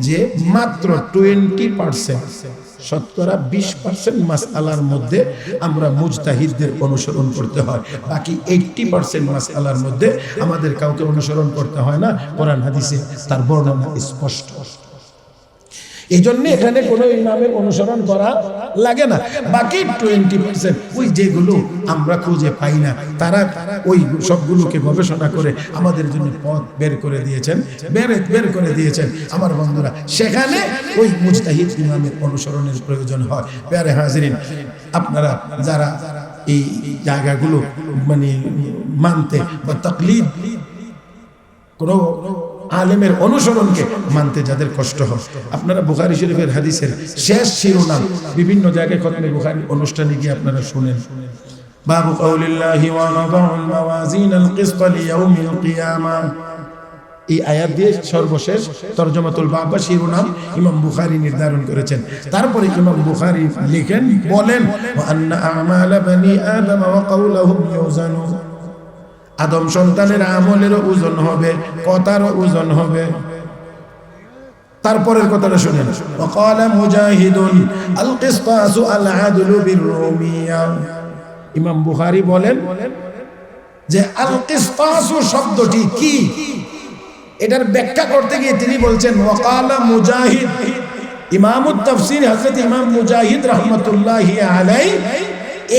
যে মাত্র 20% শতকরা 20% মাসআলার মধ্যে আমরা মুজতাহিদদের অনুসরণ করতে হয়, বাকি 80% মাসআলার মধ্যে আমাদের কাউকে অনুসরণ করতে হয় না। কোরআন হাদিসে তার বর্ণনা স্পষ্ট। এই জন্য এখানে কোনো ইমামের অনুসরণ করা লাগে না। বাকি 20% ওই যেগুলো আমরা খুঁজে পাই না, তারা ওই সবগুলোকে গবেষণা করে আমাদের জন্য পথ বের করে দিয়েছেন আমার বন্ধুরা। সেখানে ওই মুজতাহিদ ইমামের অনুসরণের প্রয়োজন হয়। প্যারে হাজিরিন, আপনারা যারা এই জায়গাগুলো মানে মানতে বা তাকলিদ, কোনো আলেমের অনুসরণকে মানতে যাদের কষ্ট হয়, আপনারা বুখারী শরীফের হাদিসের শেষ শিরোনাম বিভিন্ন জায়গায় খতমে বুখারী অনুষ্ঠানে গিয়ে আপনারা শুনেন, বাবু কাউলিল্লাহি ওয়া নাদাউল মাওয়াজিনাল কিসত লিয়াউমিল কিয়ামা। এই আয়াত দিয়ে সর্বশেষ তরজমাতুল বাব বা শিরোনাম ইমাম বুখারী নির্ধারণ করেছেন। তারপরে ইমাম বুখারী লিখেন, বলেন, ওয়া আন্না আমালা বানি আদম ওয়া কাউলুহুম ইউজানু, আদম সন্তানের আমলেরও ওজন হবে, কথারও ওজন হবে। তারপরের কথাটা শুনেন, ওয়াকালা মুজাহিদুন আল কিসতাসু আল আদলু বিররুমিয়া। ইমাম বুখারী বলেন যে আল কিসতাসু শব্দটি কি, এটার ব্যাখ্যা করতে গিয়ে তিনি বলছেন, ওয়াকালা মুজাহিদ, ইমামুত তাফসীর হযরত ইমাম মুজাহিদ রাহমাতুল্লাহি আলাইহি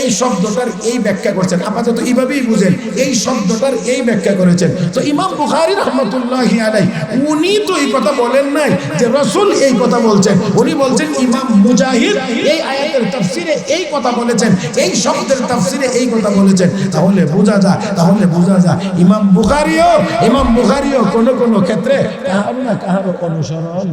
এই শব্দটার এই ব্যাখ্যা করছেন। আপাতত এইভাবেই বুঝেন, এই শব্দটার এই ব্যাখ্যা করেছেন। তো ইমাম বুখারী রাহমাতুল্লাহি আলাইহি উনি তো এই কথা বলেন নাই যে রাসূল এই কথা বলছেন, উনি বলছেন ইমাম মুজাহিদ এই আয়াতের তাফসীরে এই কথা বলেছেন, এই শব্দের তাফসীরে এই কথা বলেছেন। তাহলে বোঝা যায় ইমাম বুখারীও কোনো ক্ষেত্রে কাহারও না কাহারও অনুসরণ